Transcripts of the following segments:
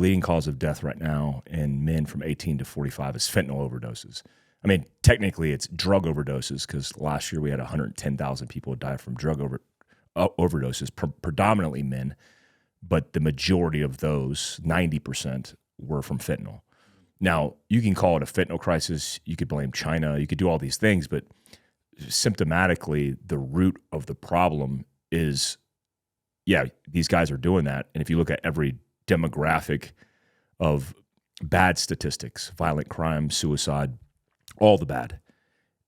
leading cause of death right now in men from 18 to 45 is fentanyl overdoses. I mean, technically it's drug overdoses because last year we had 110,000 people die from drug overdoses, predominantly men, but the majority of those, 90%, were from fentanyl. Now, you can call it a fentanyl crisis, you could blame China, you could do all these things, but symptomatically, the root of the problem is, these guys are doing that. And if you look at every demographic of bad statistics, violent crime, suicide, all the bad,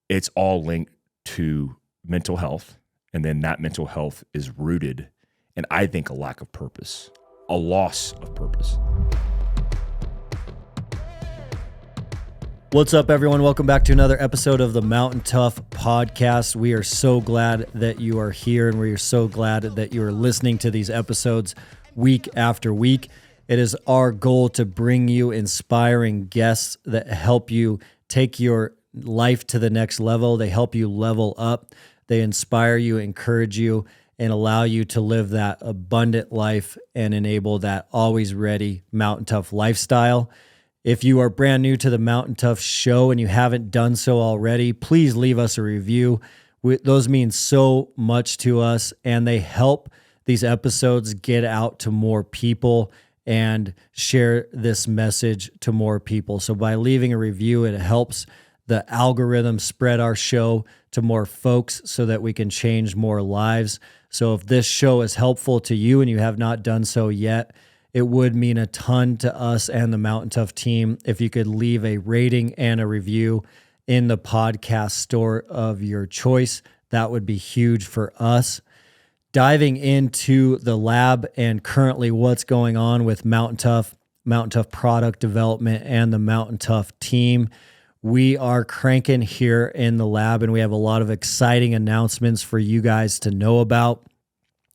it's all linked to mental health. And then that mental health is rooted in, I think, a lack of purpose, a loss of purpose. What's up, everyone? Welcome back to another episode of the Mountain Tough podcast. We are so glad that you are here, and we are so glad that you are listening to these episodes week after week. It is our goal to bring you inspiring guests that help you take your life to the next level. They help you level up. They inspire you, encourage you, and allow you to live that abundant life and enable that always ready Mountain Tough lifestyle. If you are brand new to the Mountain Tough show and you haven't done so already, please leave us a review. Those mean so much to us, and they help these episodes get out to more people and share this message to more people. So by leaving a review, it helps the algorithm spread our show to more folks so that we can change more lives. So if this show is helpful to you and you have not done so yet, it would mean a ton to us and the Mountain Tough team if you could leave a rating and a review in the podcast store of your choice. That would be huge for us. Diving into the lab and currently what's going on with Mountain Tough product development, and the Mountain Tough team. We are cranking here in the lab, and we have a lot of exciting announcements for you guys to know about.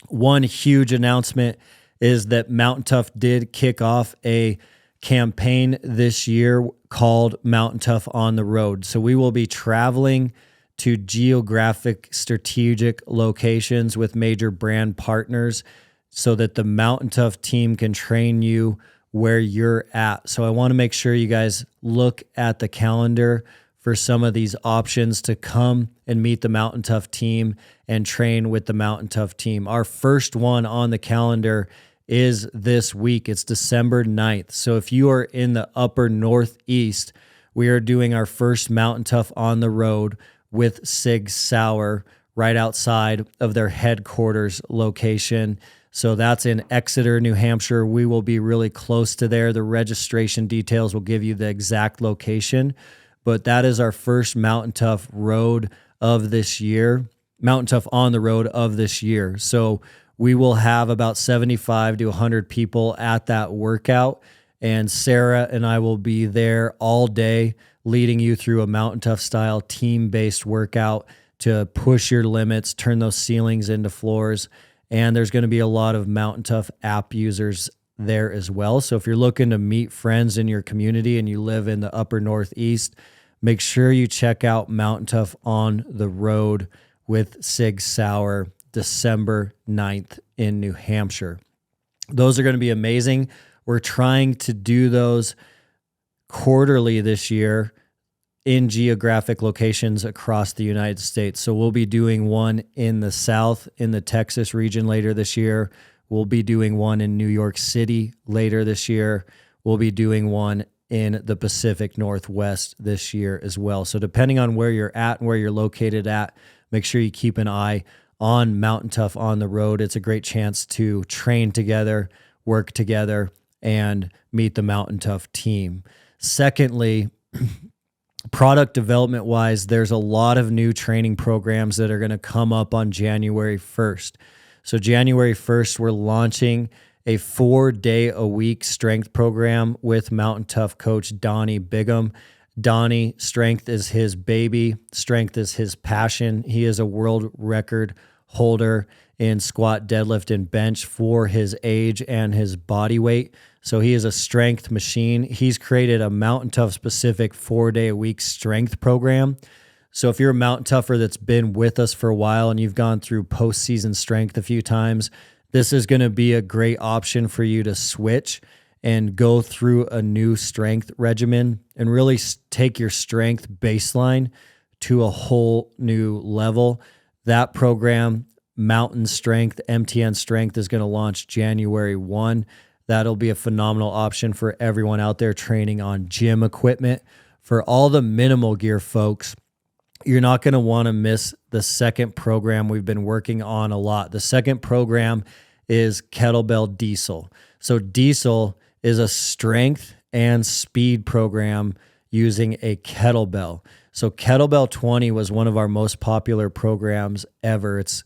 One huge announcement is that Mountain Tough did kick off a campaign this year called Mountain Tough on the Road. So we will be traveling to geographic strategic locations with major brand partners so that the Mountain Tough team can train you where you're at. So I want to make sure you guys look at the calendar for some of these options to come and meet the Mountain Tough team and train with the Mountain Tough team. Our first one on the calendar is this week. It's December 9th. So if you are in the upper Northeast, we are doing our first Mountain Tough on the road with Sig Sauer right outside of their headquarters location. So that's in Exeter, New Hampshire. We will be really close to there. The registration details will give you the exact location, but that is our first Mountain Tough road of this year, Mountain Tough on the road of this year. So we will have about 75 to 100 people at that workout, and Sarah and I will be there all day leading you through a Mountain Tough style team-based workout to push your limits, turn those ceilings into floors, and there's going to be a lot of Mountain Tough app users there as well. So if you're looking to meet friends in your community and you live in the upper Northeast, make sure you check out Mountain Tough on the Road with Sig Sauer, December 9th in New Hampshire. Those are going to be amazing. We're trying to do those quarterly this year in geographic locations across the United States. So we'll be doing one in the South, in the Texas region later this year. We'll be doing one in New York City later this year. We'll be doing one in the Pacific Northwest this year as well. So depending on where you're at and where you're located at, make sure you keep an eye on Mountain Tough on the Road. It's a great chance to train together, work together, and meet the Mountain Tough team. Secondly, product development wise, there's a lot of new training programs that are going to come up on January 1st. So January 1st, we're launching a 4-day-a-week strength program with Mountain Tough coach Donnie Bigham. Donnie, strength is his baby. Strength is his passion. He is a world record holder in squat, deadlift, and bench for his age and his body weight. So he is a strength machine. He's created a Mountain Tough specific 4-day-a-week strength program. So if you're a Mountain Tougher that's been with us for a while and you've gone through postseason strength a few times, this is going to be a great option for you to switch and go through a new strength regimen and really take your strength baseline to a whole new level. That program, Mountain Strength, MTN Strength, is going to launch January 1. That'll be a phenomenal option for everyone out there training on gym equipment. For all the minimal gear folks, you're not going to want to miss the second program we've been working on a lot. The second program is Kettlebell Diesel. So Diesel is a strength and speed program using a kettlebell. So Kettlebell 20 was one of our most popular programs ever. It's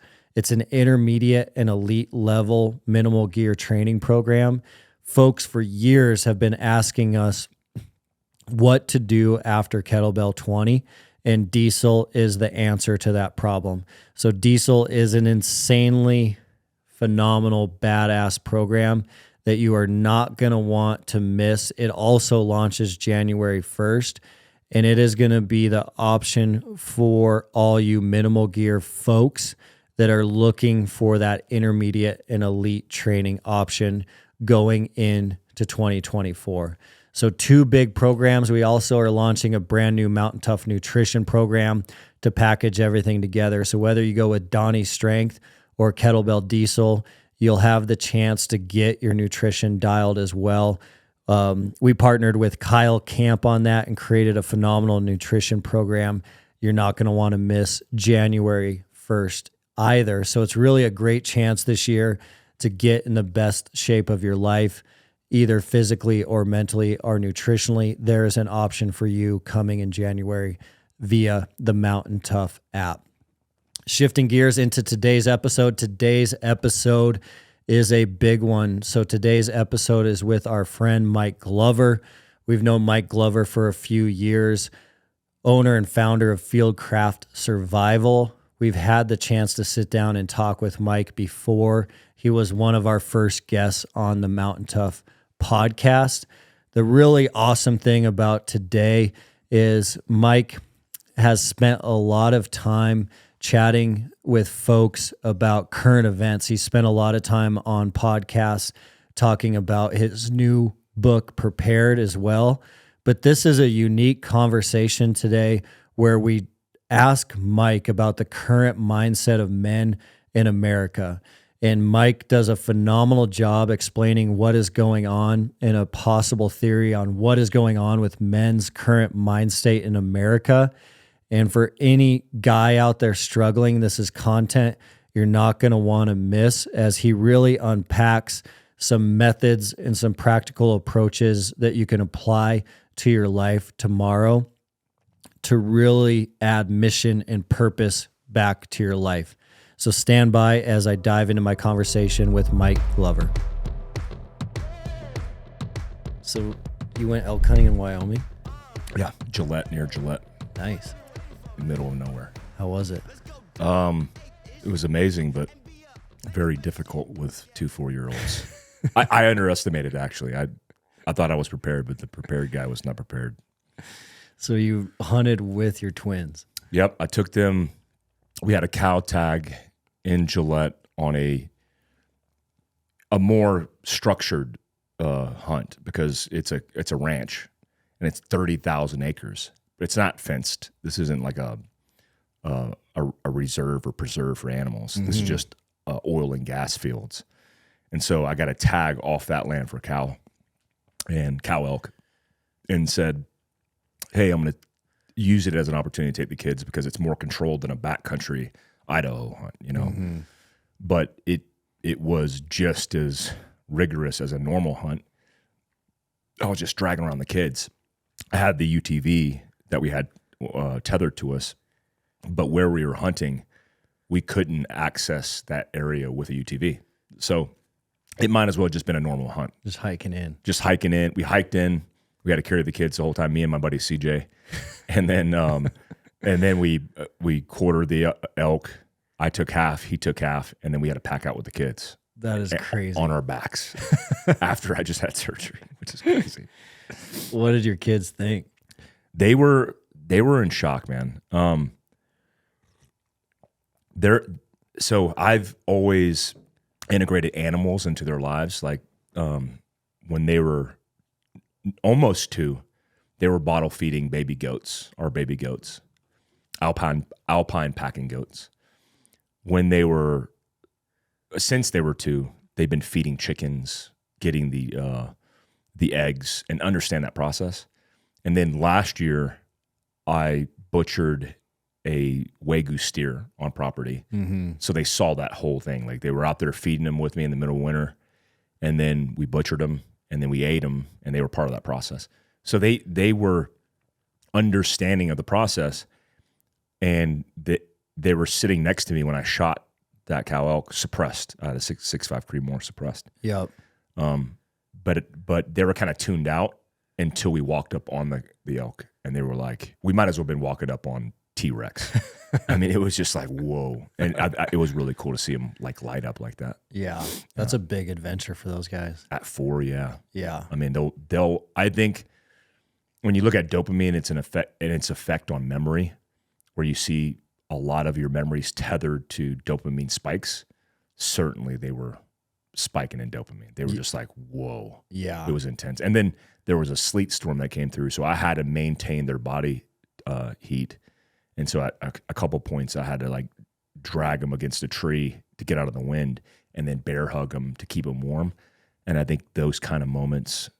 an intermediate and elite level minimal gear training program. Folks for years have been asking us what to do after Kettlebell 20, and Diesel is the answer to that problem. So Diesel is an insanely phenomenal, badass program that you are not going to want to miss. It also launches January 1st, and it is going to be the option for all you minimal gear folks that are looking for that intermediate and elite training option going into 2024. So 2 big programs. We also are launching a brand new Mountain Tough nutrition program to package everything together. So whether you go with Donnie Strength or Kettlebell Diesel, you'll have the chance to get your nutrition dialed as well. We partnered with Kyle Camp on that and created a phenomenal nutrition program. You're not going to want to miss January 1st either. So it's really a great chance this year to get in the best shape of your life, either physically or mentally or nutritionally. There is an option for you coming in January via the Mountain Tough app. Shifting gears into today's episode. Today's episode is a big one. So today's episode is with our friend Mike Glover. We've known Mike Glover for a few years, owner and founder of Fieldcraft Survival. We've had the chance to sit down and talk with Mike before. He was one of our first guests on the Mountain Tough podcast. The really awesome thing about today is Mike has spent a lot of time chatting with folks about current events. He spent a lot of time on podcasts talking about his new book, Prepared, as well. But this is a unique conversation today where we ask Mike about the current mindset of men in America. And Mike does a phenomenal job explaining what is going on and a possible theory on what is going on with men's current mind state in America. And for any guy out there struggling, this is content you're not going to want to miss, as he really unpacks some methods and some practical approaches that you can apply to your life tomorrow to really add mission and purpose back to your life. So stand by as I dive into my conversation with Mike Glover. So you went elk hunting in Wyoming? Yeah, Gillette, near Gillette. Nice. In the middle of nowhere. How was it? It was amazing, but very difficult with 2 4-year-olds. I underestimated, actually. I thought I was prepared, but the prepared guy was not prepared. So you hunted with your twins? Yep, I took them. We had a cow tag in Gillette on a more structured hunt, because it's a ranch and it's 30,000 acres, but it's not fenced. This isn't like a reserve or preserve for animals. Mm-hmm. This is just oil and gas fields. And so I got a tag off that land for cow and cow elk, and said, hey, I'm going to use it as an opportunity to take the kids, because it's more controlled than a backcountry Idaho hunt, you know. Mm-hmm. But it was just as rigorous as a normal hunt. I was just dragging around the kids. I had the UTV that we had tethered to us, but where we were hunting, we couldn't access that area with a UTV. So it might as well have just been a normal hunt. Just hiking in. We hiked in. We had to carry the kids the whole time, me and my buddy CJ. And then we quartered the elk. I took half, he took half, and then we had to pack out with the kids. That is crazy. On our backs after I just had surgery, which is crazy. What did your kids think? They were in shock, man. So I've always integrated animals into their lives. Like when they were almost 2, they were bottle feeding baby goats, our baby goats, alpine packing goats. Since they were 2, they've been feeding chickens, getting the eggs, and understand that process. And then last year, I butchered a Wagyu steer on property. So they saw that whole thing. Like, they were out there feeding them with me in the middle of winter, and then we butchered them, and then we ate them, and they were part of that process. So they were understanding of the process, and they were sitting next to me when I shot that cow elk, suppressed. I had a 6.5 Creedmoor suppressed. Yep. But they were kind of tuned out until we walked up on the elk, and they were like, we might as well have been walking up on T-Rex. I mean, it was just like, whoa. And it was really cool to see them like light up like that. Yeah. That's a big adventure for those guys. At 4, yeah. Yeah. I mean, they'll I think when you look at dopamine, its effect on memory, where you see a lot of your memories tethered to dopamine spikes, certainly they were spiking in dopamine. They were just like, whoa. Yeah. It was intense. And then there was a sleet storm that came through, so I had to maintain their body heat. And so at a couple points, I had to like drag them against a tree to get out of the wind, and then bear hug them to keep them warm. And I think those kind of moments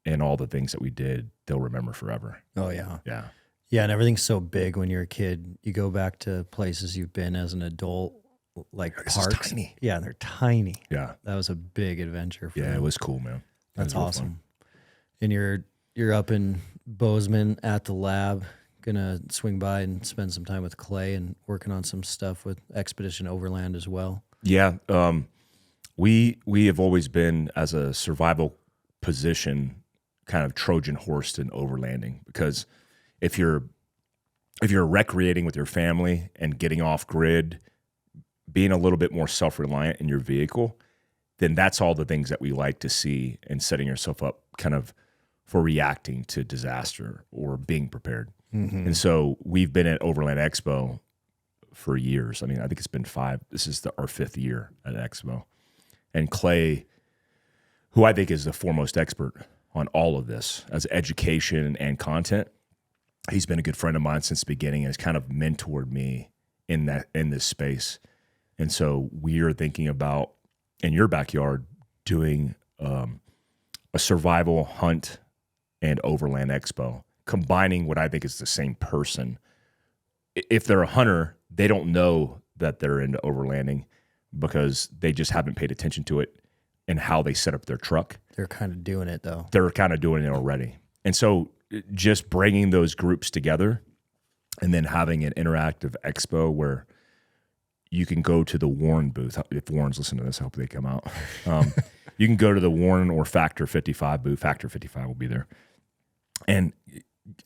and all the things that we did, they'll remember forever. Oh, yeah. Yeah. Yeah, and everything's so big when you're a kid. You go back to places you've been as an adult, like This parks. is tiny. Yeah, they're tiny. Yeah. That was a big adventure for Yeah, them. it was cool, man. That's real awesome. fun. And you're up in Bozeman at the lab, gonna swing by and spend some time with Clay and working on some stuff with Expedition Overland as well. Yeah. We have always been, as a survival position, kind of Trojan horsed in overlanding, because if you're recreating with your family and getting off grid, being a little bit more self-reliant in your vehicle, then that's all the things that we like to see, and setting yourself up kind of for reacting to disaster or being prepared. And so we've been at Overland Expo for years. I mean, I think it's been 5. This is our 5th year at Expo. And Clay, who I think is the foremost expert on all of this as education and content, he's been a good friend of mine since the beginning and has kind of mentored me in this space. And so we are thinking about, in your backyard, doing a survival hunt and overland expo, combining what I think is the same person. If they're a hunter, they don't know that they're into overlanding because they just haven't paid attention to it and how they set up their truck. They're kind of doing it, though. They're kind of doing it already. And so just bringing those groups together and then having an interactive expo where you can go to the Warren booth. If Warren's listening to this, I hope they come out. You can go to the Warren or Factor 55 booth. Factor 55 will be there. And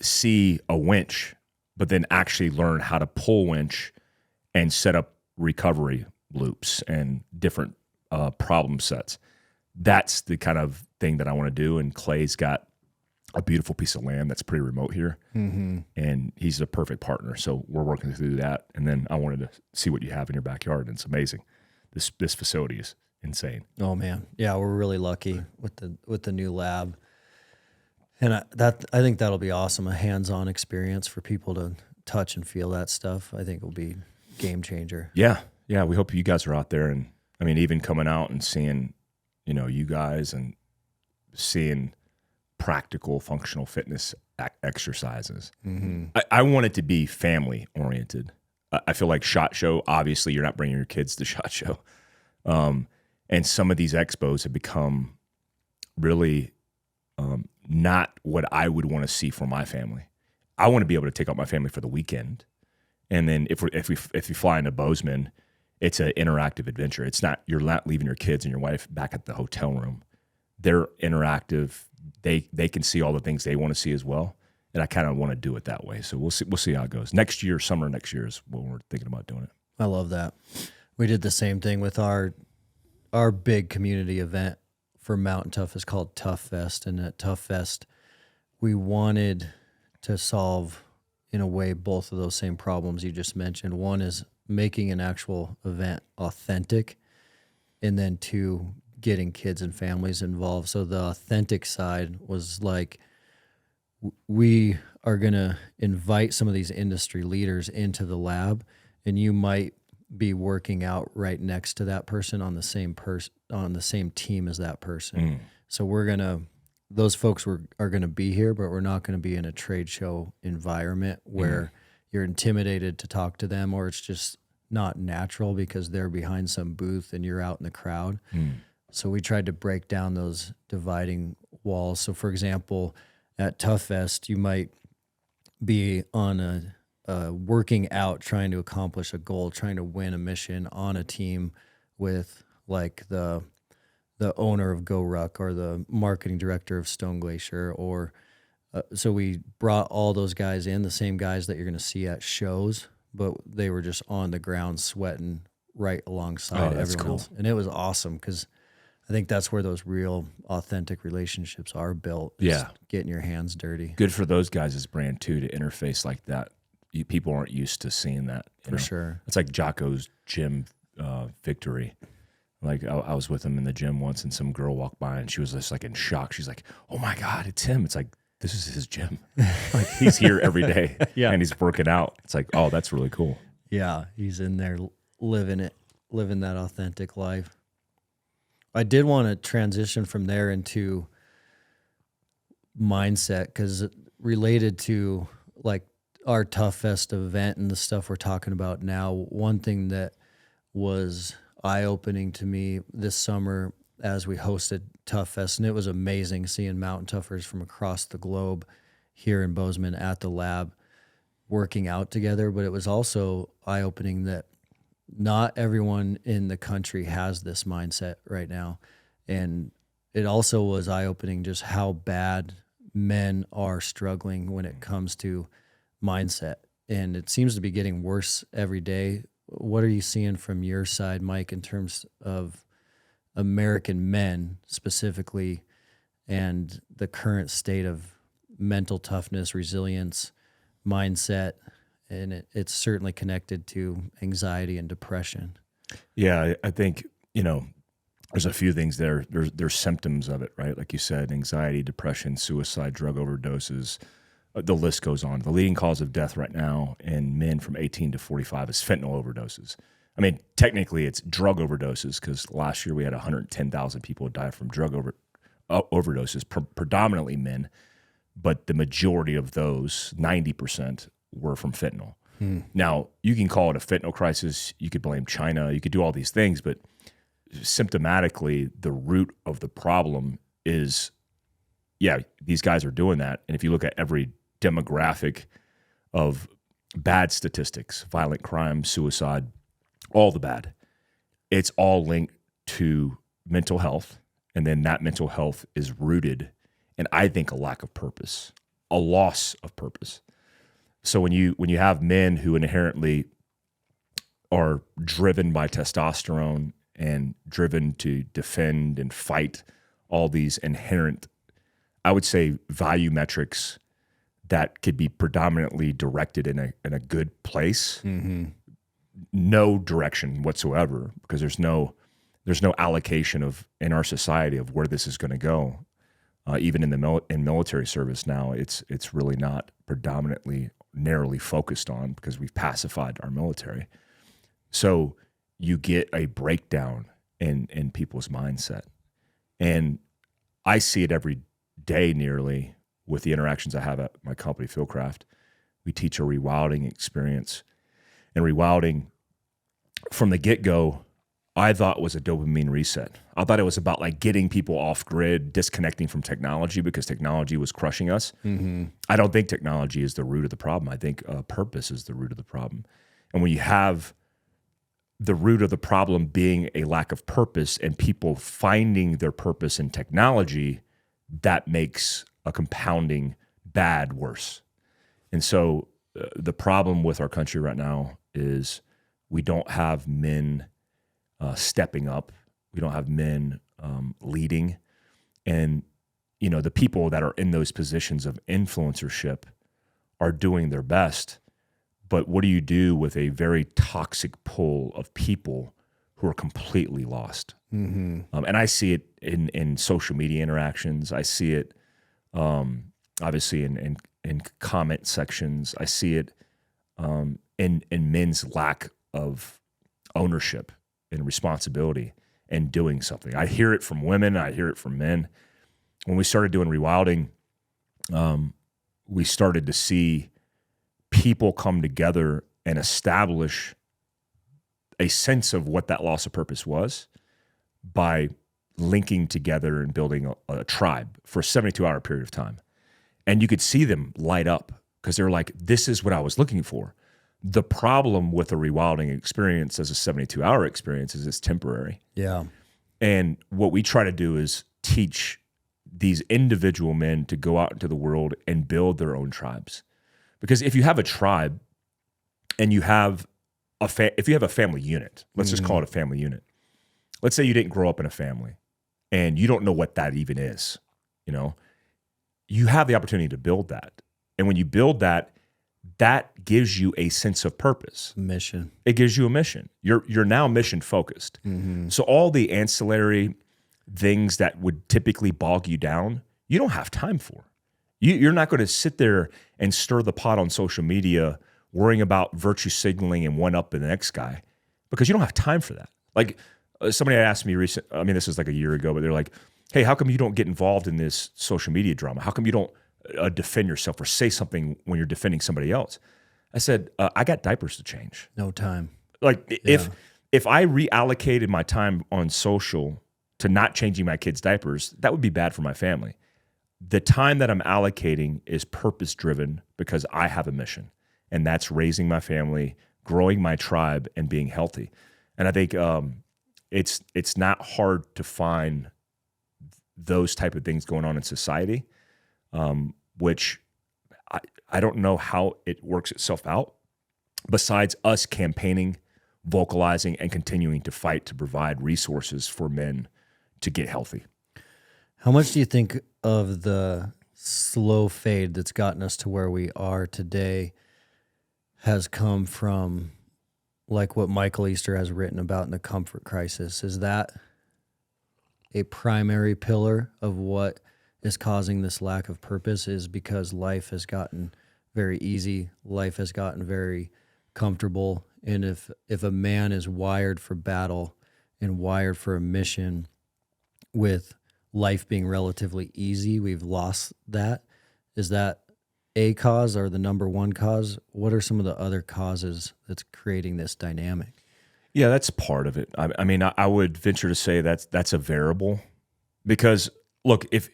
see a winch, but then actually learn how to pull winch and set up recovery loops and different problem sets. That's the kind of thing that I want to do. And Clay's got a beautiful piece of land that's pretty remote here, and he's a perfect partner. So we're working through that. And then I wanted to see what you have in your backyard, and it's amazing. This facility is insane. Oh man, yeah, we're really lucky with the new lab, and I think that'll be awesome. A hands-on experience for people to touch and feel that stuff. I think will be game changer. Yeah. We hope you guys are out there, and I mean, even coming out and seeing, you guys and seeing practical functional fitness exercises. I want it to be family oriented. I feel like SHOT Show, obviously you're not bringing your kids to SHOT Show. And some of these expos have become really not what I would want to see for my family. I want to be able to take out my family for the weekend. And then if you fly into Bozeman, it's an interactive adventure. You're not leaving your kids and your wife back at the hotel room. They're interactive. They can see all the things they want to see as well. And I kind of want to do it that way. So we'll see how it goes. Summer next year is when we're thinking about doing it. I love that. We did the same thing with our big community event for Mountain Tough is called Tuff Fest. And at Tuff Fest, we wanted to solve, in a way, both of those same problems you just mentioned. One is making an actual event authentic, and then 2, getting kids and families involved. So the authentic side was like, we are going to invite some of these industry leaders into the lab, and you might be working out right next to that person on the same team as that person. So those folks are going to be here, but we're not going to be in a trade show environment where you're intimidated to talk to them, or it's just not natural because they're behind some booth and you're out in the crowd. So we tried to break down those dividing walls. So for example, at Tuff Fest, you might be on a working out, trying to accomplish a goal, trying to win a mission on a team with like the owner of Go Ruck or the marketing director of Stone Glacier, or so we brought all those guys in, the same guys that you're going to see at shows, but they were just on the ground sweating right alongside everyone else. And it was awesome because I think that's where those real authentic relationships are built. Getting your hands dirty. Good for those guys' brand too, to interface like that. People aren't used to seeing that. For sure. It's like Jocko's gym victory. Like I was with him in the gym once, and some girl walked by and she was just like in shock. She's like, "Oh my God, it's him." It's like, this is his gym. Like he's here every day and he's working out. It's like, oh, that's really cool. Yeah. He's in there living that authentic life. I did want to transition from there into mindset, because related to like our Tuff Fest event and the stuff we're talking about now, one thing that was eye-opening to me this summer as we hosted Tuff Fest, and it was amazing seeing mountain toughers from across the globe here in Bozeman at the lab working out together, but it was also eye-opening that not everyone in the country has this mindset right now. And it also was eye-opening just how bad men are struggling when it comes to mindset. And it seems to be getting worse every day. What are you seeing from your side, Mike, in terms of American men specifically and the current state of mental toughness, resilience, mindset? And it's certainly connected to anxiety and depression. Yeah, I think, there's a few things there. There's symptoms of it, right? Like you said, anxiety, depression, suicide, drug overdoses. The list goes on. The leading cause of death right now in men from 18 to 45 is fentanyl overdoses. I mean, technically it's drug overdoses, because last year we had 110,000 people die from drug overdoses, predominantly men, but the majority of those, 90%, were from fentanyl. Now, you can call it a fentanyl crisis. You could blame China. You could do all these things, but symptomatically, the root of the problem is, these guys are doing that. And if you look at every demographic of bad statistics, violent crime, suicide, all the bad, it's all linked to mental health. And then that mental health is rooted in, I think, a lack of purpose, a loss of purpose. So when you have men who inherently are driven by testosterone and driven to defend and fight all these inherent, I would say, value metrics that could be predominantly directed in a good place, no direction whatsoever, because there's no allocation in our society of where this is going to go. Even in military service now, it's really not predominantly narrowly focused on, because we've pacified our military. So you get a breakdown in people's mindset. And I see it every day nearly with the interactions I have at my company, Fieldcraft. We teach a rewilding experience. And rewilding, from the get-go, I thought was a dopamine reset. I thought it was about like getting people off grid, disconnecting from technology, because technology was crushing us. I don't think technology is the root of the problem. I think purpose is the root of the problem. And when you have the root of the problem being a lack of purpose and people finding their purpose in technology, that makes a compounding bad worse. And so the problem with our country right now is we don't have men stepping up. We don't have men leading. And, the people that are in those positions of influencership are doing their best. But what do you do with a very toxic pool of people who are completely lost. And I see it in social media interactions. I see it obviously in comment sections. I see it in men's lack of ownership and responsibility and doing something. I hear it from women. I hear it from men. When we started doing rewilding, we started to see people come together and establish a sense of what that loss of purpose was by linking together and building a tribe for a 72-hour period of time. And you could see them light up because they're like, this is what I was looking for. The problem with a rewilding experience as a 72-hour experience is it's temporary. Yeah. And what we try to do is teach these individual men to go out into the world and build their own tribes. Because if you have a tribe and you have if you have a family unit, let's just call it a family unit. Let's say you didn't grow up in a family and you don't know what that even is, you have the opportunity to build that. And when you build that, that gives you a sense of purpose. Mission. It gives you a mission. You're now mission focused. So all the ancillary things that would typically bog you down, you don't have time for. You're not going to sit there and stir the pot on social media worrying about virtue signaling and one up the next guy because you don't have time for that. Like somebody asked me this was like a year ago, but they're like, hey, how come you don't get involved in this social media drama? How come you don't defend yourself or say something when you're defending somebody else? I said, I got diapers to change. No time. Like if I reallocated my time on social to not changing my kids' diapers, that would be bad for my family. The time that I'm allocating is purpose driven because I have a mission, and that's raising my family, growing my tribe, and being healthy. And I think it's not hard to find those type of things going on in society, which I don't know how it works itself out besides us campaigning, vocalizing, and continuing to fight to provide resources for men to get healthy. How much do you think of the slow fade that's gotten us to where we are today has come from like what Michael Easter has written about in the comfort crisis? Is that a primary pillar of what is causing this lack of purpose? Is because life has gotten very easy, life has gotten very comfortable, and if a man is wired for battle and wired for a mission with life being relatively easy, we've lost that. Is that a cause or the number one cause? What are some of the other causes that's creating this dynamic? Yeah, that's part of it. I mean, I would venture to say that's a variable because, look, if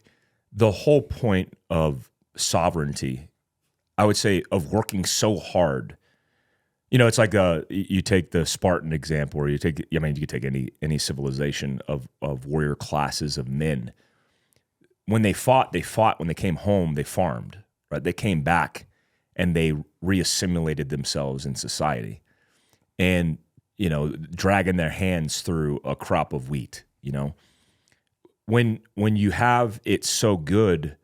the whole point of sovereignty, I would say, of working so hard, it's like you take the Spartan example, or you could take any civilization of warrior classes of men. When they fought. When they came home, they farmed. Right? They came back and they reassimilated themselves in society, and dragging their hands through a crop of wheat. When you have it so good,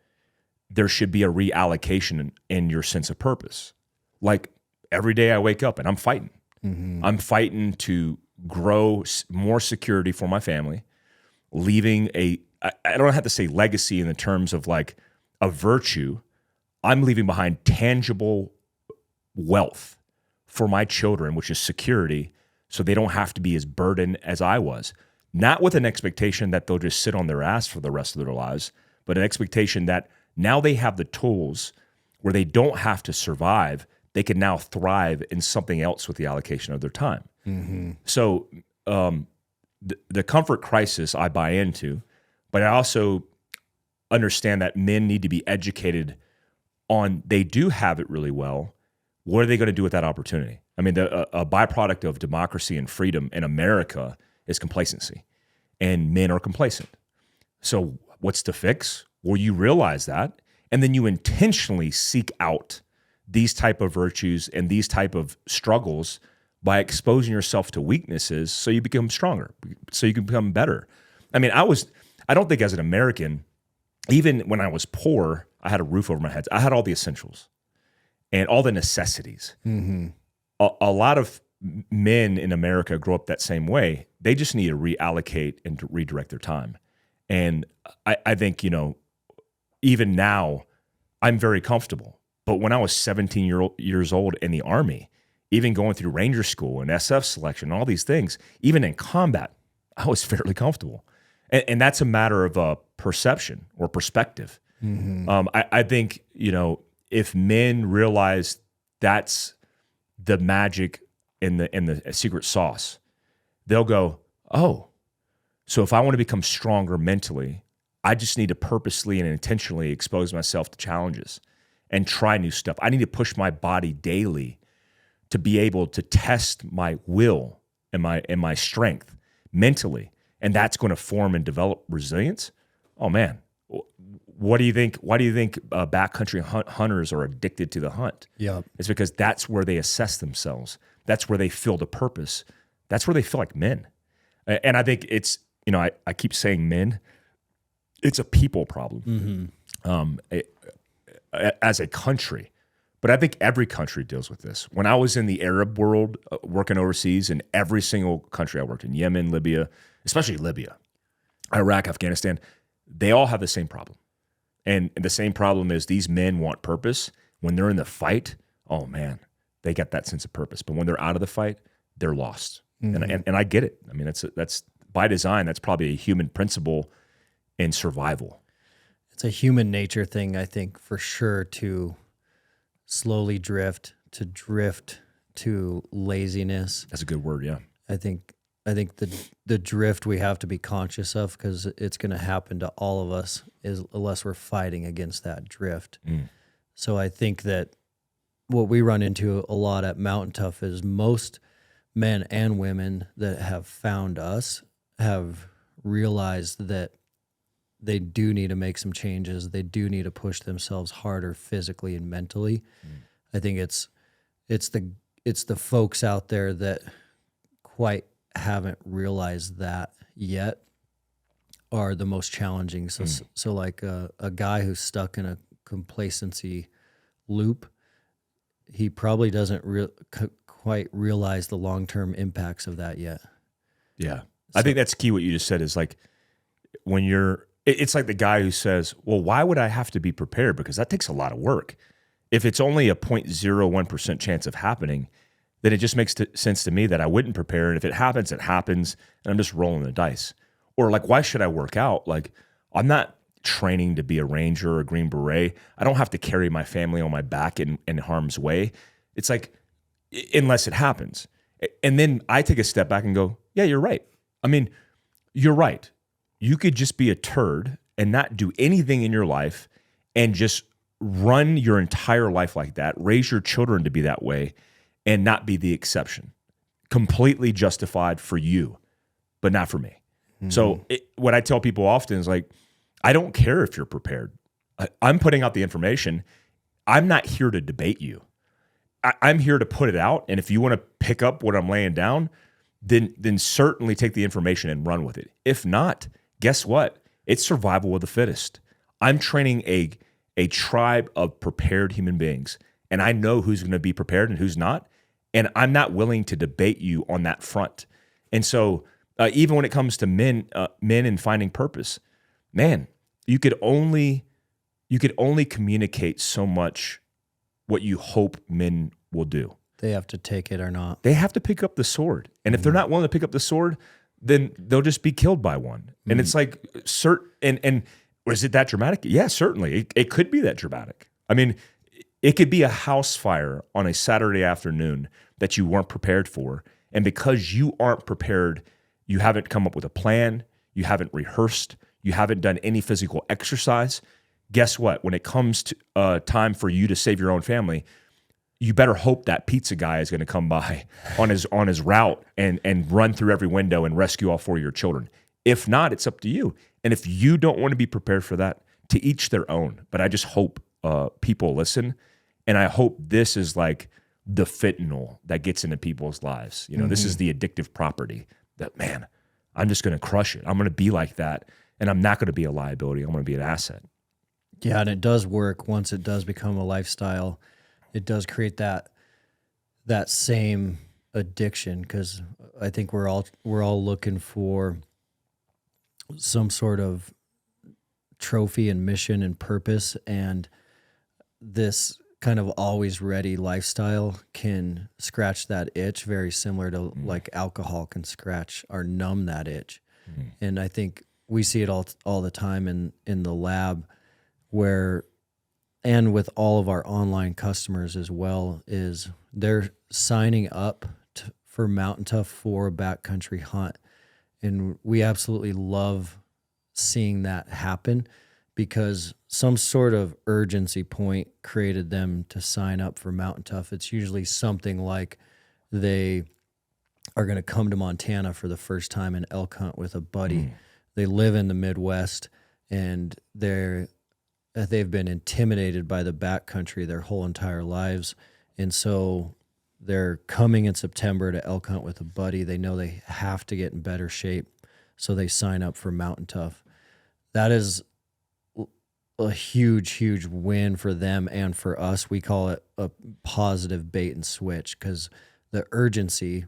there should be a reallocation in your sense of purpose. Like every day I wake up and I'm fighting. I'm fighting to grow more security for my family, leaving I don't have to say legacy in the terms of like a virtue. I'm leaving behind tangible wealth for my children, which is security, so they don't have to be as burdened as I was. Not with an expectation that they'll just sit on their ass for the rest of their lives, but an expectation that now they have the tools where they don't have to survive. They can now thrive in something else with the allocation of their time. So the comfort crisis I buy into, but I also understand that men need to be educated on they do have it really well. What are they going to do with that opportunity? I mean, a byproduct of democracy and freedom in America is complacency, and men are complacent. So what's the fix? Well, you realize that, and then you intentionally seek out these type of virtues and these type of struggles by exposing yourself to weaknesses so you become stronger, so you can become better. I mean, I don't think as an American, even when I was poor, I had a roof over my head. I had all the essentials and all the necessities. A lot of men in America grow up that same way. They just need to reallocate and to redirect their time. And I think, even now, I'm very comfortable. But when I was 17 years old in the Army, even going through Ranger School and SF selection, all these things, even in combat, I was fairly comfortable. And that's a matter of perception or perspective. Mm-hmm. I think, if men realize that's the magic in the secret sauce, they'll go, oh, so if I want to become stronger mentally, I just need to purposely and intentionally expose myself to challenges and try new stuff. I need to push my body daily to be able to test my will and my strength mentally. And that's going to form and develop resilience. Oh man, what do you think? Why do you think backcountry hunters are addicted to the hunt? Yeah, it's because that's where they assess themselves. That's where they feel the purpose. That's where they feel like men. And I think it's, I keep saying men. It's a people problem as a country. But I think every country deals with this. When I was in the Arab world, working overseas, in every single country I worked in, Yemen, Libya, especially Libya, Iraq, Afghanistan, they all have the same problem. And the same problem is these men want purpose. When they're in the fight, oh man, they get that sense of purpose. But when they're out of the fight, they're lost. Mm-hmm. And I get it. I mean, that's by design. That's probably a human principle in survival. It's a human nature thing, I think, for sure, to slowly drift to laziness. That's a good word, yeah. I think the drift we have to be conscious of, because it's going to happen to all of us unless we're fighting against that drift. So I think that what we run into a lot at Mountain Tough is most men and women that have found us have realized that they do need to make some changes. They do need to push themselves harder physically and mentally. I think it's the folks out there that quite haven't realized that yet are the most challenging. So like a guy who's stuck in a complacency loop, he probably doesn't quite realize the long-term impacts of that yet. Yeah. I think that's key. What you just said is like, it's like the guy who says, well, why would I have to be prepared? Because that takes a lot of work. If it's only a 0.01% chance of happening, then it just makes sense to me that I wouldn't prepare. And if it happens, it happens. And I'm just rolling the dice. Or like, why should I work out? Like, I'm not training to be a ranger or a Green Beret. I don't have to carry my family on my back in harm's way. It's like, unless it happens. And then I take a step back and go, yeah, you're right. I mean, you're right. You could just be a turd and not do anything in your life and just run your entire life like that, raise your children to be that way, and not be the exception. Completely justified for you, but not for me. Mm-hmm. So what I tell people often is like, I don't care if you're prepared. I'm putting out the information. I'm not here to debate you. I'm here to put it out. And if you want to pick up what I'm laying down, then certainly take the information and run with it. If not, guess what? It's survival of the fittest. I'm training a tribe of prepared human beings, and I know who's going to be prepared and who's not, and I'm not willing to debate you on that front. And so even when it comes to men and finding purpose, man, you could only communicate so much what you hope men will do. They have to take it or not. They have to pick up the sword. And if they're not willing to pick up the sword, then they'll just be killed by one. And it's like, and was it that dramatic? Yeah, certainly. It could be that dramatic. I mean, it could be a house fire on a Saturday afternoon that you weren't prepared for. And because you aren't prepared, you haven't come up with a plan, you haven't rehearsed, you haven't done any physical exercise. Guess what? When it comes to time for you to save your own family, you better hope that pizza guy is going to come by on his route and run through every window and rescue all four of your children. If not, it's up to you. And if you don't want to be prepared for that, to each their own. But I just hope people listen, and I hope this is like the fentanyl that gets into people's lives. You know, this is the addictive property that, man, I'm just going to crush it. I'm going to be like that, and I'm not going to be a liability. I'm going to be an asset. Yeah, and it does work once it does become a lifestyle. It does create that same addiction, because I think we're all looking for some sort of trophy and mission and purpose, and this kind of always ready lifestyle can scratch that itch, very similar to like alcohol can scratch or numb that itch. And I think we see it all the time in the lab, where, and with all of our online customers as well, is they're signing up for Mountain Tough for a backcountry hunt. And we absolutely love seeing that happen, because some sort of urgency point created them to sign up for Mountain Tough. It's usually something like they are going to come to Montana for the first time and elk hunt with a buddy. They live in the Midwest, and they've been intimidated by the backcountry their whole entire lives. And so they're coming in September to elk hunt with a buddy. They know they have to get in better shape, so they sign up for Mountain Tough. That is a huge win for them and for us. We call it a positive bait and switch, because the urgency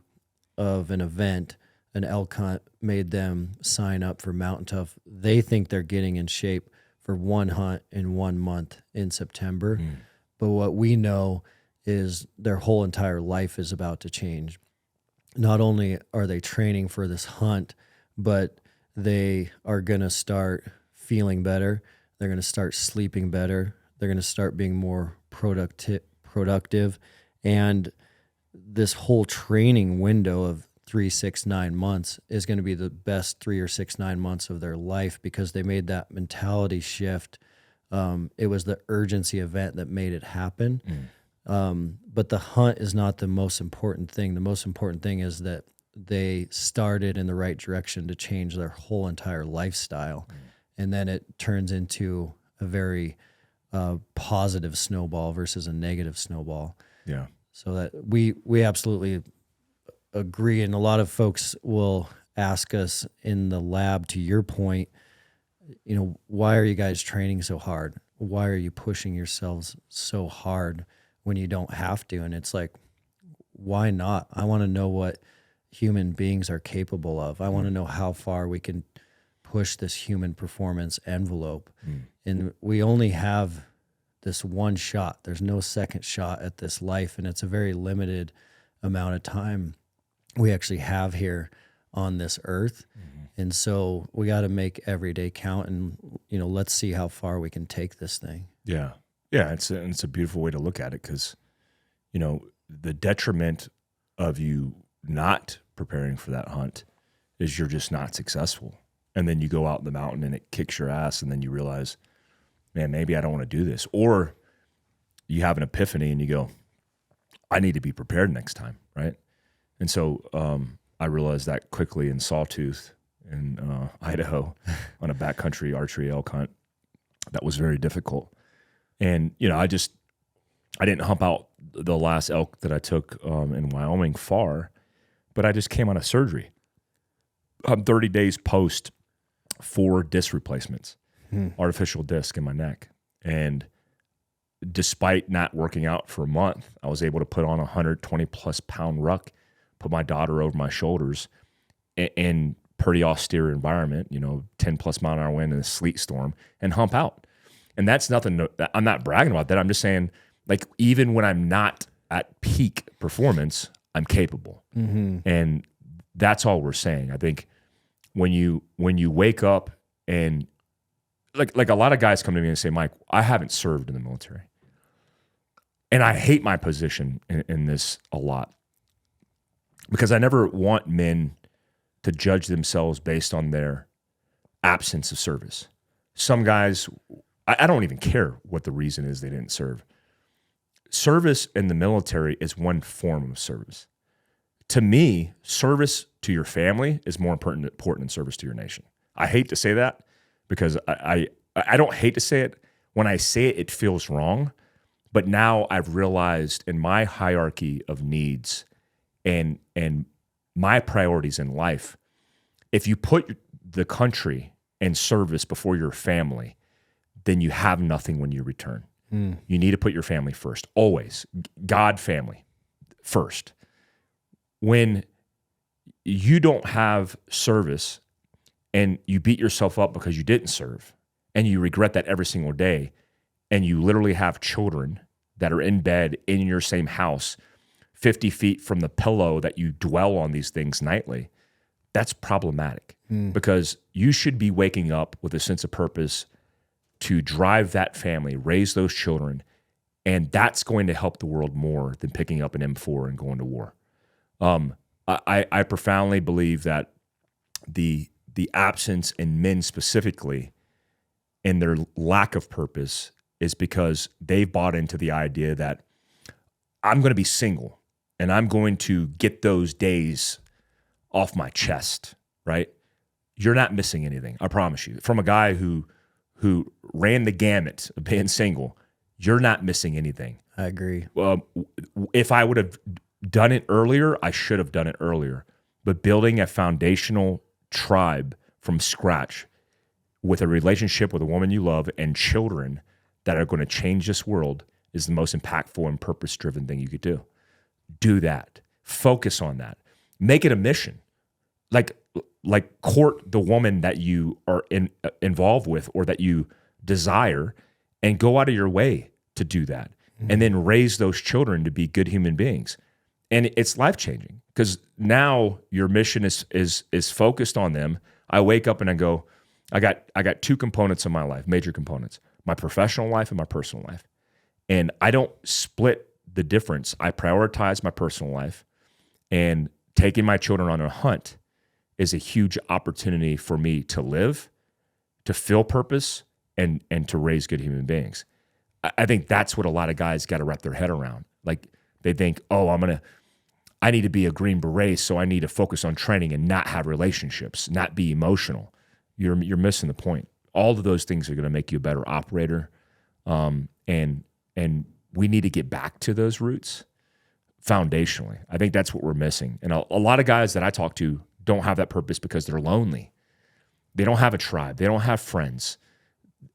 of an event, an elk hunt, made them sign up for Mountain Tough. They think they're getting in shape for one hunt in 1 month in September. But what we know is their whole entire life is about to change. Not only are they training for this hunt, but they are going to start feeling better. They're going to start sleeping better. They're going to start being more productive. And this whole training window of 3, 6, 9 months is going to be the best 3 or 6, 9 months of their life, because they made that mentality shift. It was the urgency event that made it happen. But the hunt is not the most important thing. The most important thing is that they started in the right direction to change their whole entire lifestyle. And then it turns into a very positive snowball versus a negative snowball. Yeah. So that we absolutely agree. And a lot of folks will ask us in the lab, to your point, why are you guys training so hard? Why are you pushing yourselves so hard when you don't have to? And it's like, why not? I want to know what human beings are capable of. I want to know how far we can push this human performance envelope. And we only have this one shot. There's no second shot at this life, and it's a very limited amount of time we actually have here on this earth. And so we got to make every day count, and let's see how far we can take this thing. Yeah. It's a beautiful way to look at it, because the detriment of you not preparing for that hunt is you're just not successful. And then you go out in the mountain and it kicks your ass, and then you realize, man, maybe I don't want to do this. Or you have an epiphany and you go, I need to be prepared next time, right? And so I realized that quickly in Sawtooth in Idaho on a backcountry archery elk hunt. That was very difficult. And, I didn't hump out the last elk that I took in Wyoming far, but I just came out of surgery. I'm 30 days post 4 disc replacements, artificial disc in my neck. And despite not working out for a month, I was able to put on a 120 plus pound ruck, put my daughter over my shoulders in pretty austere environment, 10 plus mile an hour wind and a sleet storm, and hump out. And that's nothing, I'm not bragging about that. I'm just saying, like, even when I'm not at peak performance, I'm capable. And that's all we're saying. I think when you wake up and like a lot of guys come to me and say, Mike, I haven't served in the military. And I hate my position in this a lot, because I never want men to judge themselves based on their absence of service. Some guys, I don't even care what the reason is they didn't serve. Service in the military is one form of service. To me, service to your family is more important than service to your nation. I hate to say that, because I don't hate to say it. When I say it, it feels wrong. But now I've realized in my hierarchy of needs and my priorities in life, if you put the country and service before your family, then you have nothing when you return. You need to put your family first, always. God, family, first. when you don't have service and you beat yourself up because you didn't serve and you regret that every single day, and you literally have children that are in bed in your same house 50 feet from the pillow that you dwell on these things nightly, that's problematic because you should be waking up with a sense of purpose to drive that family, raise those children, and that's going to help the world more than picking up an M4 and going to war. I profoundly believe that the absence in men specifically and their lack of purpose is because they've bought into the idea that I'm going to be single and I'm going to get those days off my chest, right? You're not missing anything, I promise you. From a guy who ran the gamut of being single, you're not missing anything. I agree. If I would have done it earlier, I should have done it earlier. But building a foundational tribe from scratch with a relationship with a woman you love and children that are going to change this world is the most impactful and purpose-driven thing you could do. Do that. Focus on that. Make it a mission. Like court the woman that you are involved with or that you desire and go out of your way to do that. And then raise those children to be good human beings. And it's life-changing because now your mission is focused on them. I wake up and I go, I got two components of my life, major components, my professional life and my personal life. And I don't split the difference. I prioritize my personal life, and taking my children on a hunt is a huge opportunity for me to live, to feel purpose, and to raise good human beings. I think that's what a lot of guys got to wrap their head around. Like they think, oh, I need to be a Green Beret, so I need to focus on training and not have relationships, not be emotional. You're missing the point. All of those things are going to make you a better operator, and we need to get back to those roots foundationally. I think that's what we're missing. And a lot of guys that I talk to don't have that purpose because they're lonely. They don't have a tribe. They don't have friends.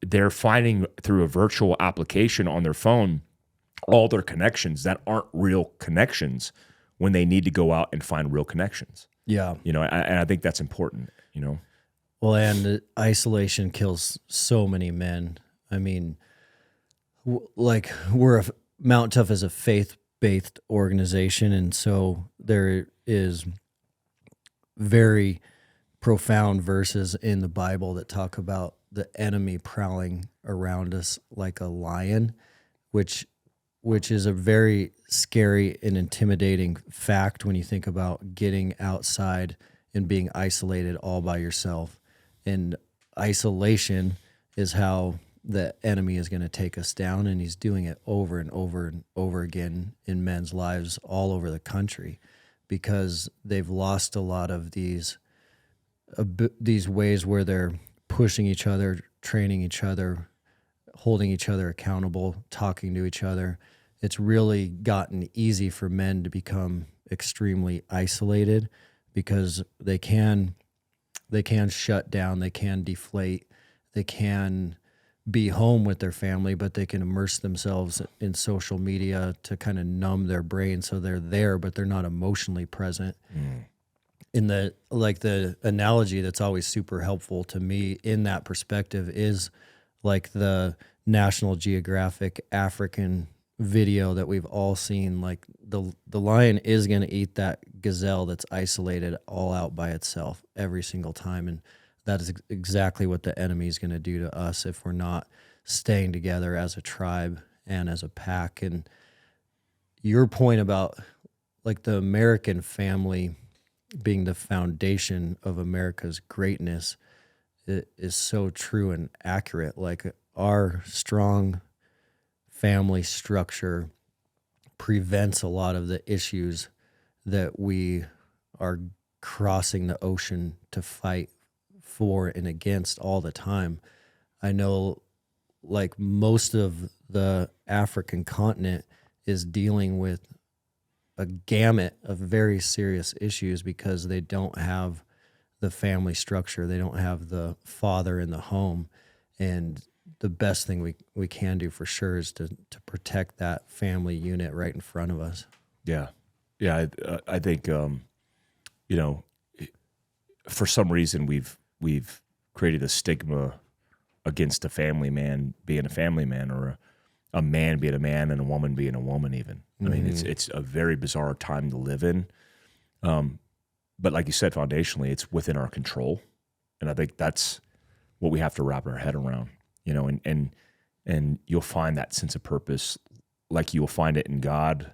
They're finding through a virtual application on their phone all their connections that aren't real connections when they need to go out and find real connections. Yeah. And I think that's important, Well, and isolation kills so many men. I mean, Mount Tough is a faith-based organization, and so there is very profound verses in the Bible that talk about the enemy prowling around us like a lion, which is a very scary and intimidating fact when you think about getting outside and being isolated all by yourself. And isolation is how the enemy is going to take us down, and he's doing it over and over and over again in men's lives all over the country because they've lost a lot of these ways where they're pushing each other, training each other, holding each other accountable, talking to each other. It's really gotten easy for men to become extremely isolated because they can shut down, they can deflate, they can be home with their family, but they can immerse themselves in social media to kind of numb their brain so they're there, but they're not emotionally present. In the analogy that's always super helpful to me in that perspective is like the National Geographic African video that we've all seen. Like the lion is going to eat that gazelle that's isolated all out by itself every single time, and that is exactly what the enemy is going to do to us if we're not staying together as a tribe and as a pack. And your point about like the American family being the foundation of America's greatness is so true and accurate. Like our strong family structure prevents a lot of the issues that we are crossing the ocean to fight for and against all the time. I know like most of the African continent is dealing with a gamut of very serious issues because they don't have the family structure. They don't have the father in the home. And the best thing we can do for sure is to protect that family unit right in front of us. Yeah. Yeah, I think for some reason we've created a stigma against a family man being a family man, or a man being a man and a woman being a woman. Even I mean, it's a very bizarre time to live in. But like you said, foundationally, it's within our control, and I think that's what we have to wrap our head around. And you'll find that sense of purpose, like you'll find it in God,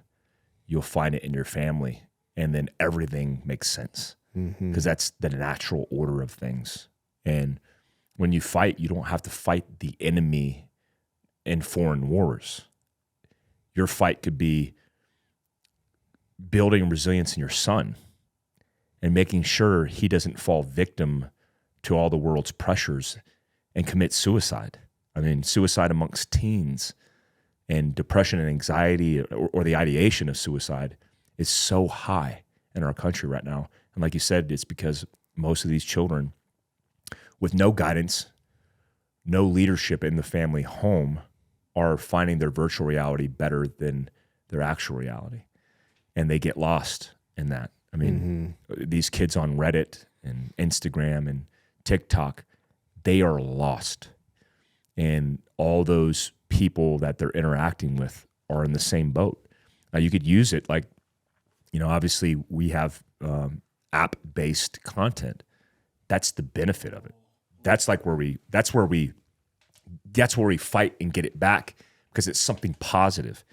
you'll find it in your family, and then everything makes sense because that's the natural order of things. And when you fight, you don't have to fight the enemy in foreign wars. Your fight could be building resilience in your son and making sure he doesn't fall victim to all the world's pressures and commit suicide. I mean, suicide amongst teens and depression and anxiety, or the ideation of suicide, is so high in our country right now. And like you said, it's because most of these children with no guidance, no leadership in the family home, are finding their virtual reality better than their actual reality. And they get lost in that. I mean, these kids on Reddit and Instagram and TikTok, they are lost. And all those people that they're interacting with are in the same boat. Now, you could use it like, obviously we have app-based content. That's the benefit of it. That's where we fight and get it back, because it's something positive.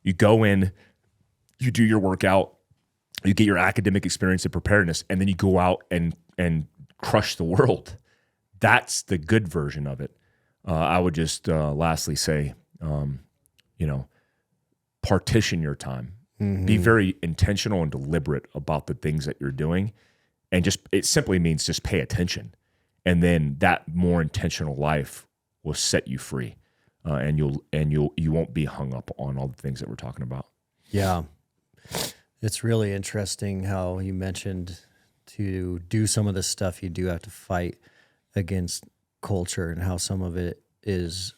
You go in, you do your workout, you get your academic experience and preparedness, and then you go out and crush the world. That's the good version of it. I would just lastly say, partition your time. Be very intentional and deliberate about the things that you're doing, and it simply means just pay attention. And then that more intentional life will set you free, and you won't be hung up on all the things that we're talking about. Yeah. It's really interesting how you mentioned to do some of the stuff you do have to fight against culture, and how some of it is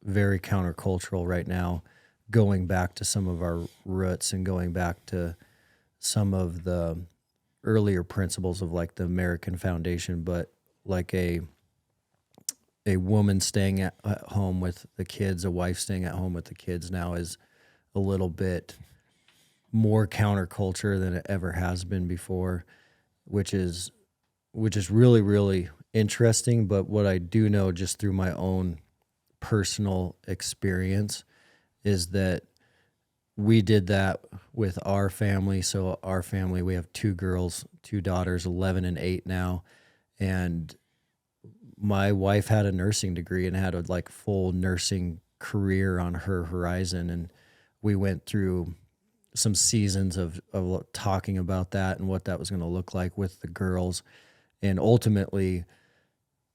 very countercultural right now, going back to some of our roots and going back to some of the earlier principles of like the American foundation, but like a woman staying at home with the kids, a wife staying at home with the kids now is a little bit more counterculture than it ever has been before, which is really, really interesting. But what I do know just through my own personal experience is that we did that with our family. So our family, we have 2 girls, 2 daughters, 11 and 8 now. And my wife had a nursing degree and had a like full nursing career on her horizon. And we went through some seasons of talking about that and what that was going to look like with the girls. And ultimately,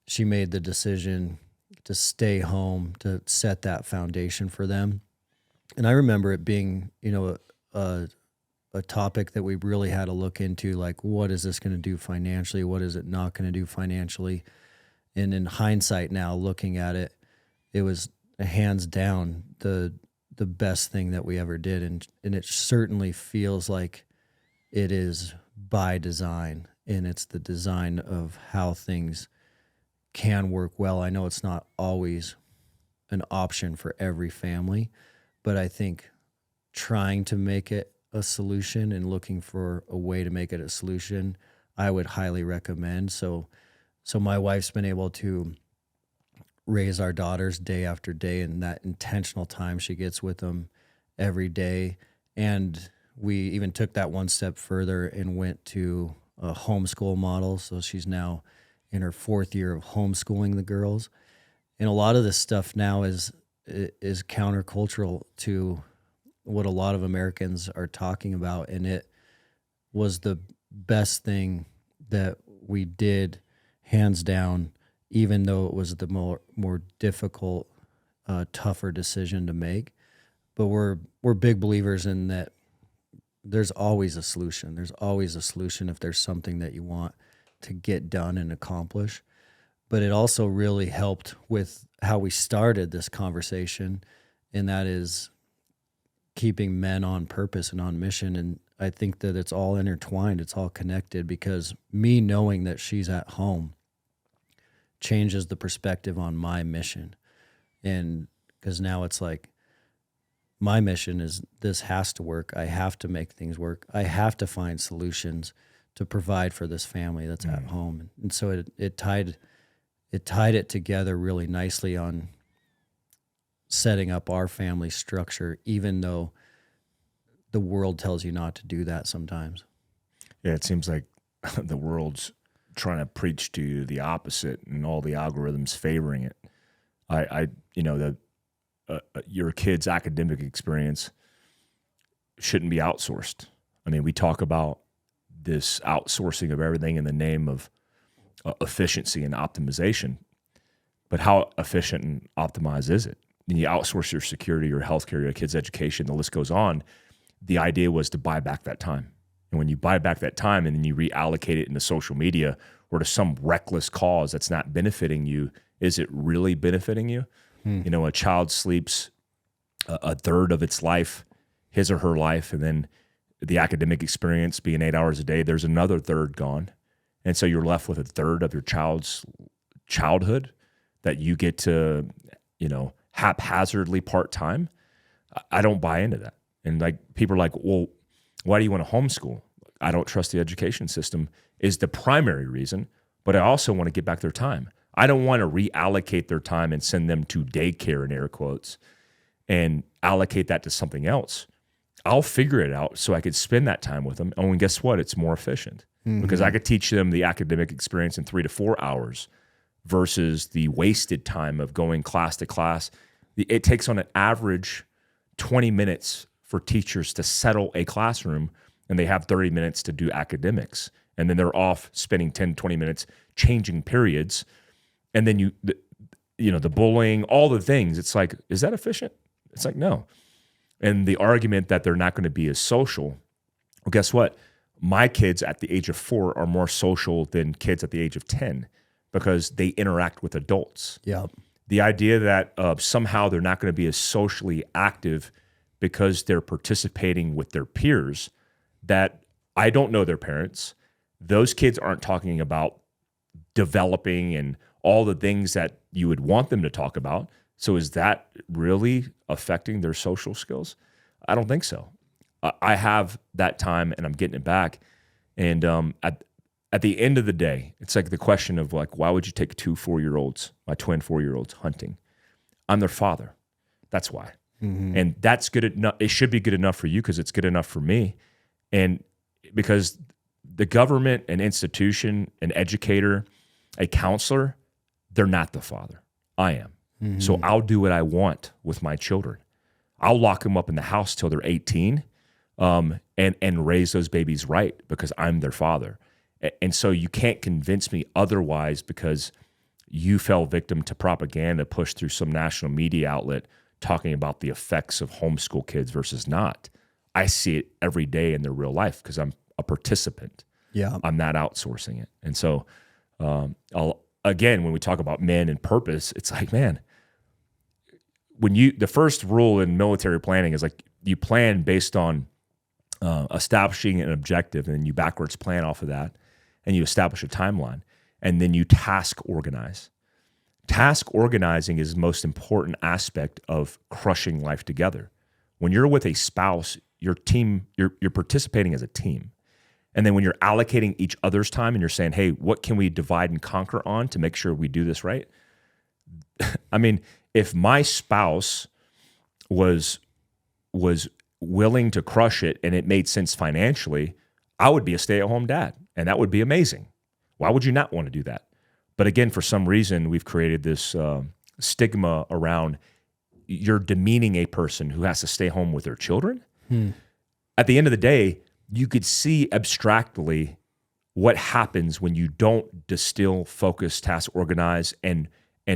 she made the decision to stay home to set that foundation for them. And I remember it being, a topic that we really had to look into, like, what is this going to do financially? What is it not going to do financially? And in hindsight now, looking at it, it was hands down the best thing that we ever did. And it certainly feels like it is by design, and it's the design of how things can work well. I know it's not always an option for every family, but I think trying to make it a solution and looking for a way to make it a solution, I would highly recommend. So my wife's been able to raise our daughters day after day, and that intentional time she gets with them every day. And we even took that one step further and went to a homeschool model. So she's now in her 4th year of homeschooling the girls. And a lot of this stuff now is countercultural to what a lot of Americans are talking about. And it was the best thing that we did, hands down, even though it was the more difficult, tougher decision to make. But we're big believers in that there's always a solution. There's always a solution if there's something that you want to get done and accomplish. But it also really helped with how we started this conversation, and that is keeping men on purpose and on mission. And I think that it's all intertwined. It's all connected, because me knowing that she's at home changes the perspective on my mission. And because now it's like, my mission is this has to work. I have to make things work. I have to find solutions to provide for this family that's at home. And so it tied it together really nicely on setting up our family structure, even though the world tells you not to do that sometimes. Yeah, it seems like the world's trying to preach to you the opposite, and all the algorithms favoring it. Your kid's academic experience shouldn't be outsourced. I mean, we talk about this outsourcing of everything in the name of efficiency and optimization, but how efficient and optimized is it? You outsource your security, your healthcare, your kids' education, the list goes on. The idea was to buy back that time. And when you buy back that time and then you reallocate it into social media or to some reckless cause that's not benefiting you, is it really benefiting you? You know, a child sleeps a third of its life, his or her life, and then the academic experience being 8 hours a day, there's another third gone. And so you're left with a third of your child's childhood that you get to, haphazardly part-time. I don't buy into that. And like, people are like, well, why do you want to homeschool? I don't trust the education system is the primary reason, but I also want to get back their time. I don't want to reallocate their time and send them to daycare, in air quotes, and allocate that to something else. I'll figure it out so I could spend that time with them. Oh, and guess what? It's more efficient because I could teach them the academic experience in 3 to 4 hours versus the wasted time of going class to class. It takes on an average 20 minutes for teachers to settle a classroom, and they have 30 minutes to do academics. And then they're off spending 10, 20 minutes changing periods. And then the bullying, all the things. It's like, is that efficient? It's like, no. And the argument that they're not going to be as social, well, guess what? My kids at the age of 4 are more social than kids at the age of 10 because they interact with adults. Yeah. The idea that somehow they're not going to be as socially active because they're participating with their peers, that I don't know their parents. Those kids aren't talking about developing and all the things that you would want them to talk about. So is that really affecting their social skills? I don't think so. I have that time and I'm getting it back. And at the end of the day, it's like the question of like, why would you take 2 4-year-olds, my twin 4-year-olds, hunting? I'm their father. That's why. And that's good enough. It should be good enough for you because it's good enough for me. And because the government, an institution, an educator, a counselor, they're not the father. I am. So I'll do what I want with my children. I'll lock them up in the house till they're 18 and raise those babies right because I'm their father. And so you can't convince me otherwise because you fell victim to propaganda pushed through some national media outlet talking about the effects of homeschool kids versus not. I see it every day in their real life because I'm a participant. Yeah. I'm not outsourcing it. And so when we talk about men and purpose, it's like, man, the first rule in military planning is like you plan based on establishing an objective, and then you backwards plan off of that, and you establish a timeline, and then you task organize. Task organizing is the most important aspect of crushing life together. When you're with a spouse, your team, you're participating as a team. And then when you're allocating each other's time and you're saying, hey, what can we divide and conquer on to make sure we do this right? I mean, if my spouse was willing to crush it and it made sense financially, I would be a stay-at-home dad, and that would be amazing. Why would you not want to do that? But again, for some reason, we've created this stigma around you're demeaning a person who has to stay home with their children. At the end of the day, you could see abstractly what happens when you don't distill, focus, task, organize, and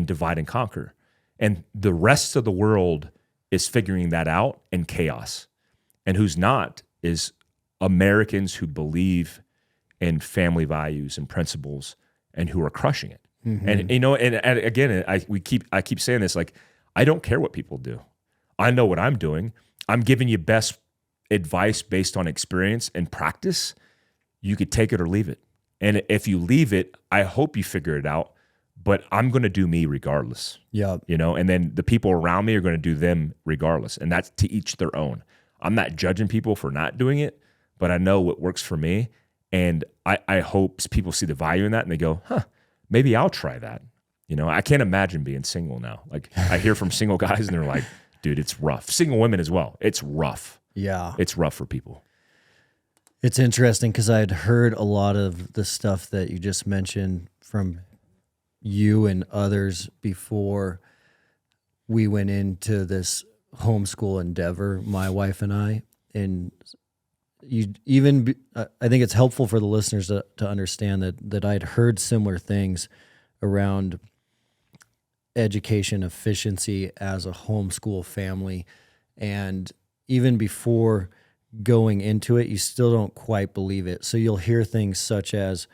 divide and conquer. And the rest of the world is figuring that out in chaos. And who's not is Americans who believe in family values and principles and who are crushing it. And again, I keep saying this, like, I don't care what people do. I know what I'm doing. I'm giving you best advice based on experience and practice, you could take it or leave it. And if you leave it, I hope you figure it out, but I'm going to do me regardless. Yeah. And then the people around me are going to do them regardless. And that's to each their own. I'm not judging people for not doing it, but I know what works for me. And I hope people see the value in that and they go, maybe I'll try that. I can't imagine being single now. Like I hear from single guys and they're like, dude, it's rough. Single women as well. It's rough. Yeah. It's rough for people. It's interesting because I had heard a lot of the stuff that you just mentioned from you and others before we went into this homeschool endeavor, my wife and I. And I think it's helpful for the listeners to understand that I'd heard similar things around education efficiency as a homeschool family. And even before going into it, you still don't quite believe it. So you'll hear things such as,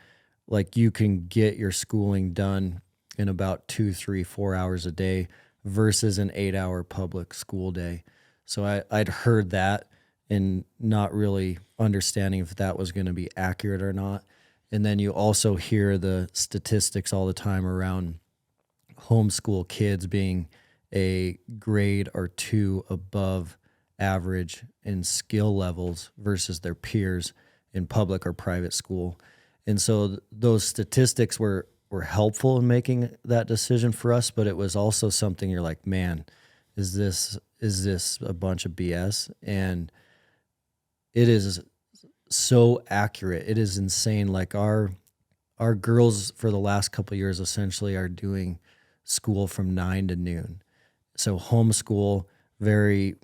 like, you can get your schooling done in about 2, 3, 4 hours a day versus an 8-hour public school day. So I'd heard that and not really understanding if that was going to be accurate or not. And then you also hear the statistics all the time around homeschool kids being a grade or 2 above average in skill levels versus their peers in public or private school. And so those statistics were helpful in making that decision for us, but it was also something you're like, man, is this a bunch of BS? And it is so accurate. It is insane. Like our girls for the last couple of years essentially are doing school from 9 to noon. So homeschool, very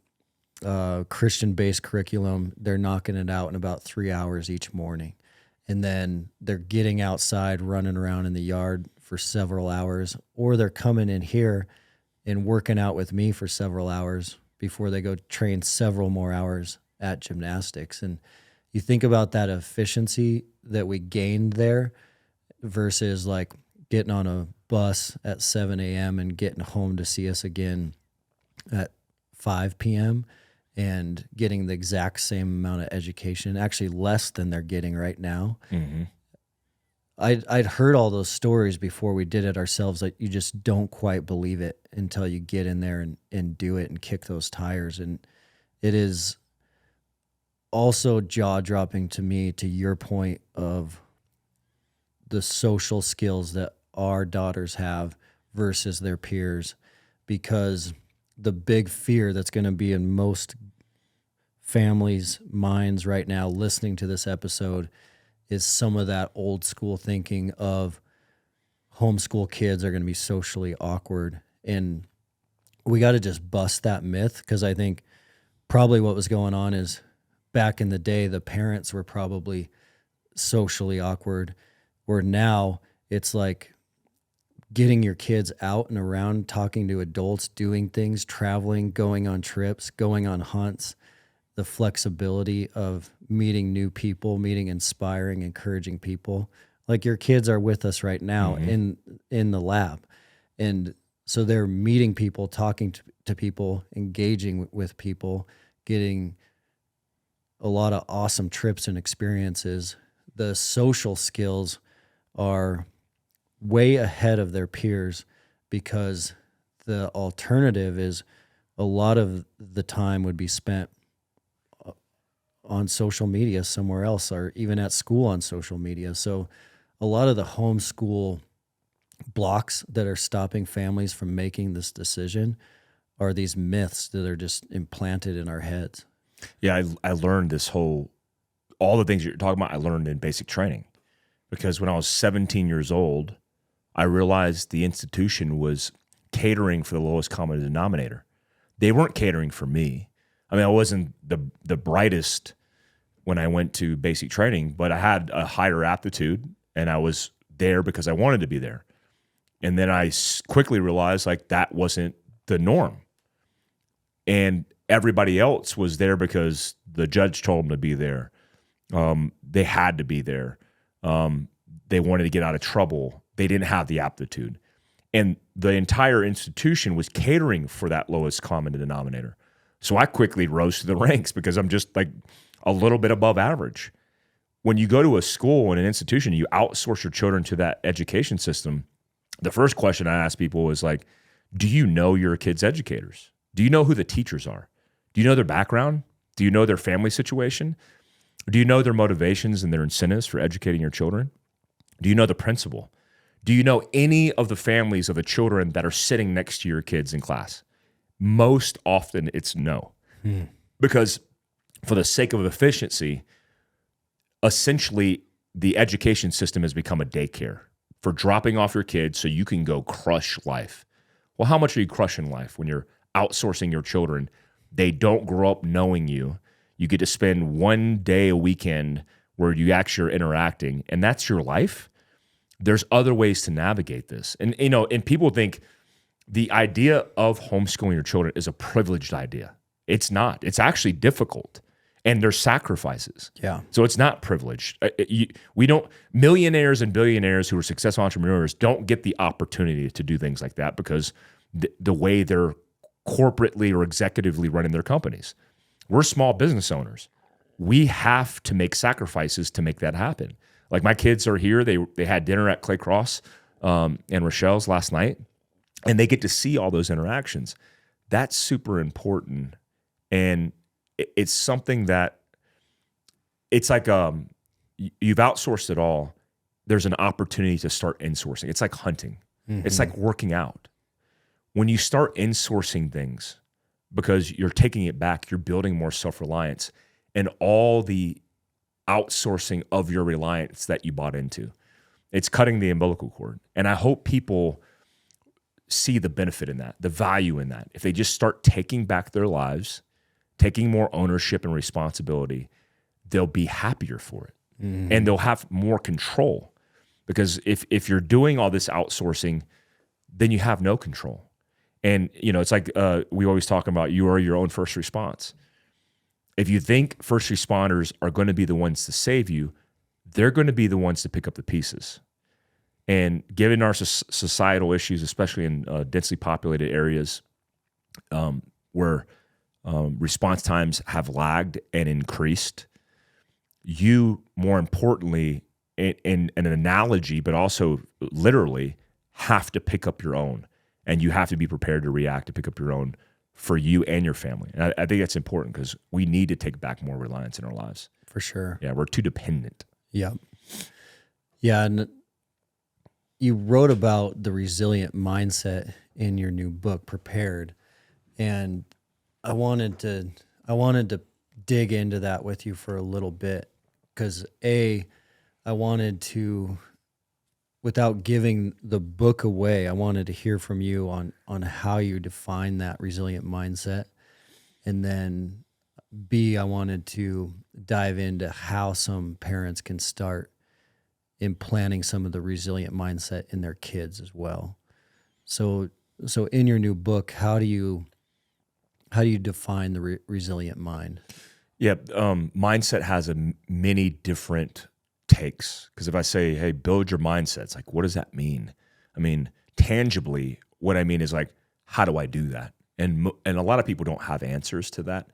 Christian-based curriculum. They're knocking it out in about 3 hours each morning. And then they're getting outside, running around in the yard for several hours, or they're coming in here and working out with me for several hours before they go train several more hours at gymnastics. And you think about that efficiency that we gained there versus like getting on a bus at 7 a.m. and getting home to see us again at 5 p.m. and getting the exact same amount of education, actually less than they're getting right now. Mm-hmm. I'd heard all those stories before we did it ourselves. Like, you just don't quite believe it until you get in there and do it and kick those tires. And it is also jaw-dropping to me, to your point of the social skills that our daughters have versus their peers, because the big fear that's going to be in most families' minds right now listening to this episode is some of that old school thinking of homeschool kids are going to be socially awkward. And we got to just bust that myth, because I think probably what was going on is back in the day, the parents were probably socially awkward, where now it's like getting your kids out and around, talking to adults, doing things, traveling, going on trips, going on hunts, the flexibility of meeting new people, meeting inspiring, encouraging people. Like, your kids are with us right now in the lab. And so they're meeting people, talking to people, engaging with people, getting a lot of awesome trips and experiences. The social skills are way ahead of their peers, because the alternative is a lot of the time would be spent on social media somewhere else, or even at school on social media. So a lot of the homeschool blocks that are stopping families from making this decision are these myths that are just implanted in our heads. Yeah, I learned all the things you're talking about, I learned in basic training. Because when I was 17 years old, I realized the institution was catering for the lowest common denominator. They weren't catering for me. I mean, I wasn't the brightest when I went to basic training, but I had a higher aptitude, and I was there because I wanted to be there. And then I quickly realized, like, that wasn't the norm. And everybody else was there because the judge told them to be there. They had to be there. They wanted to get out of trouble. They didn't have the aptitude. And the entire institution was catering for that lowest common denominator. So I quickly rose to the ranks because I'm just like a little bit above average. When you go to a school and an institution, you outsource your children to that education system. The first question I ask people is like, do you know your kids' educators? Do you know who the teachers are? Do you know their background? Do you know their family situation? Do you know their motivations and their incentives for educating your children? Do you know the principal? Do you know any of the families of the children that are sitting next to your kids in class? Most often it's no. Because for the sake of efficiency, essentially the education system has become a daycare for dropping off your kids so you can go crush life. Well, how much are you crushing life when you're outsourcing your children? They don't grow up knowing you. You get to spend one day a weekend where you actually are interacting, and that's your life. There's other ways to navigate this. And and people think the idea of homeschooling your children is a privileged idea. It's not. It's actually difficult. And there's sacrifices. Yeah. So it's not privileged. We don't, millionaires and billionaires who are successful entrepreneurs don't get the opportunity to do things like that because the way they're corporately or executively running their companies. We're small business owners. We have to make sacrifices to make that happen. Like my kids are here. They had dinner at Clay Cross and Rochelle's last night, and they get to see all those interactions. That's super important. And it's something that it's like you've outsourced it all. There's an opportunity to start insourcing. It's like hunting. It's like working out. When you start insourcing things because you're taking it back, you're building more self-reliance and all the outsourcing of your reliance that you bought into. It's cutting the umbilical cord. And I hope people see the benefit in that, the value in that. If they just start taking back their lives, taking more ownership and responsibility, they'll be happier for it. And they'll have more control. Because if you're doing all this outsourcing, then you have no control. And it's like we always talk about, you are your own first response. If you think first responders are going to be the ones to save you, they're going to be the ones to pick up the pieces. And given our societal issues, especially in densely populated areas where response times have lagged and increased, you, more importantly, in an analogy, but also literally, have to pick up your own. And you have to be prepared to react to pick up your own for you and your family. And I think that's important because we need to take back more reliance in our lives. For sure. Yeah, we're too dependent. Yeah. Yeah, and you wrote about the resilient mindset in your new book, Prepared. And I wanted to dig into that with you for a little bit because I wanted to, without giving the book away, I wanted to hear from you on how you define that resilient mindset. And then B, I wanted to dive into how some parents can start implanting some of the resilient mindset in their kids as well. So in your new book, how do you define the resilient mind? Yeah, mindset has many different takes. Because if I say, hey, build your mindset, it's like, what does that mean? I mean, tangibly, what I mean is like, how do I do that? And a lot of people don't have answers to that.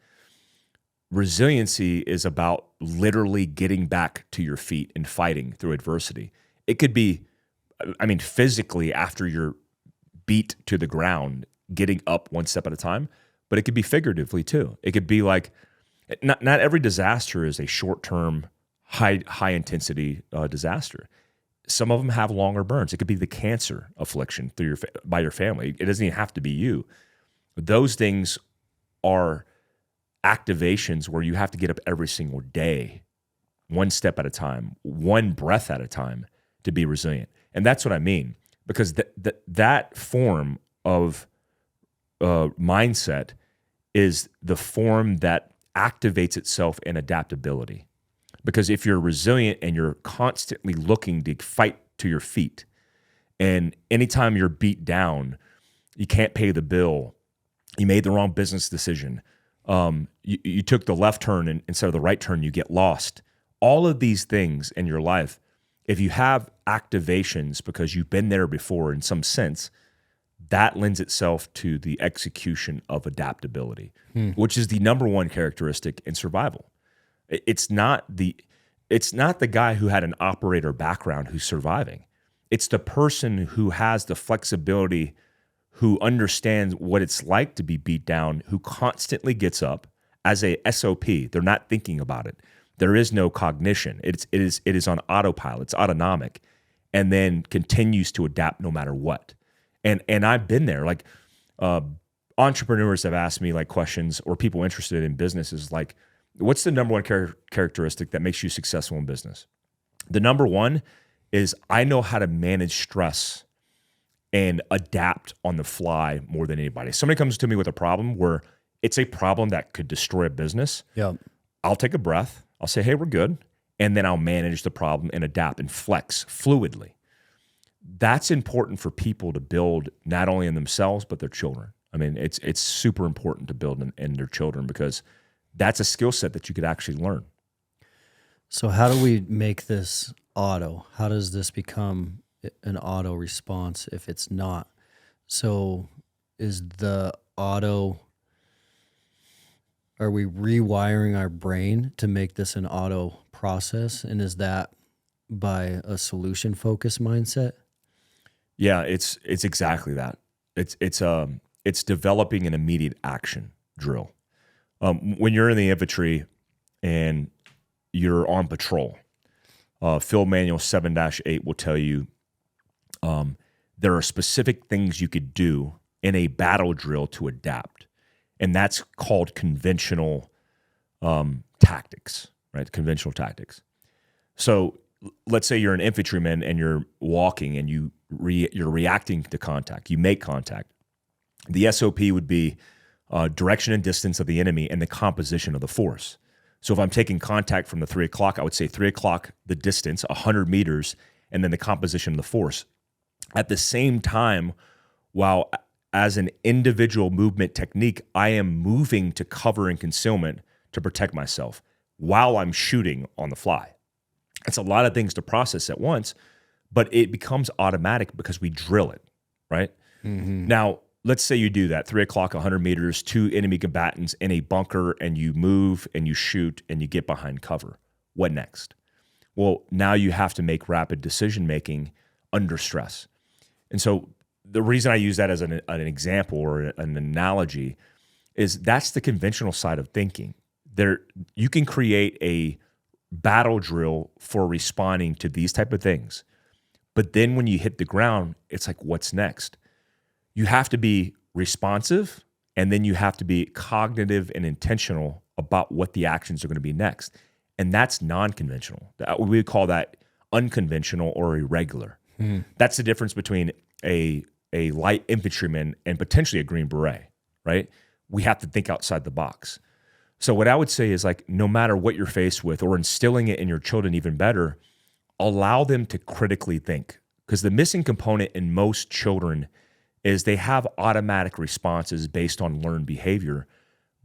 Resiliency is about literally getting back to your feet and fighting through adversity. It could be, physically after you're beat to the ground, getting up one step at a time, but it could be figuratively too. It could be like, not every disaster is a short-term, high intensity disaster. Some of them have longer burns. It could be the cancer affliction by your family. It doesn't even have to be you. Those things are activations where you have to get up every single day, one step at a time, one breath at a time to be resilient. And that's what I mean, because that form of mindset is the form that activates itself in adaptability. Because if you're resilient and you're constantly looking to fight to your feet, and anytime you're beat down, you can't pay the bill, you made the wrong business decision, you took the left turn instead of the right turn, you get lost. All of these things in your life, if you have activations because you've been there before in some sense, that lends itself to the execution of adaptability, which is the number one characteristic in survival. It's not the guy who had an operator background who's surviving. It's the person who has the flexibility, who understands what it's like to be beat down, who constantly gets up as a SOP. They're not thinking about it. There is no cognition. It is on autopilot. It's autonomic, and then continues to adapt no matter what. And I've been there. Like entrepreneurs have asked me like questions, or people interested in businesses, like, what's the number one characteristic that makes you successful in business? The number one is I know how to manage stress and adapt on the fly more than anybody. Somebody comes to me with a problem where it's a problem that could destroy a business. Yeah. I'll take a breath. I'll say, hey, we're good. And then I'll manage the problem and adapt and flex fluidly. That's important for people to build not only in themselves, but their children. I mean, it's super important to build in their children, because that's a skill set that you could actually learn. So how do we make this auto? How does this become an auto response if it's not? So is the auto, are we rewiring our brain to make this an auto process? And is that by a solution focused mindset? Yeah, it's exactly that. It's developing an immediate action drill. When you're in the infantry and you're on patrol, Field Manual 7-8 will tell you there are specific things you could do in a battle drill to adapt, and that's called conventional tactics, right? Conventional tactics. So let's say you're an infantryman and you're walking and you're reacting to contact. You make contact. The SOP would be direction and distance of the enemy and the composition of the force. So if I'm taking contact from the 3 o'clock, I would say 3 o'clock, the distance, 100 meters, and then the composition of the force. At the same time, while as an individual movement technique, I am moving to cover and concealment to protect myself while I'm shooting on the fly. It's a lot of things to process at once, but it becomes automatic because we drill it, right? Mm-hmm. Now, let's say you do that, 3 o'clock, 100 meters, 2 enemy combatants in a bunker, and you move and you shoot and you get behind cover. What next? Well, now you have to make rapid decision-making under stress. And so the reason I use that as an example or an analogy is that's the conventional side of thinking. You can create a battle drill for responding to these type of things. But then when you hit the ground, it's like, what's next? You have to be responsive, and then you have to be cognitive and intentional about what the actions are going to be next. And that's non-conventional. We would call that unconventional or irregular. That's the difference between a light infantryman and potentially a Green Beret, right? We have to think outside the box. So what I would say is, like, no matter what you're faced with, or instilling it in your children even better, allow them to critically think. Because the missing component in most children is they have automatic responses based on learned behavior,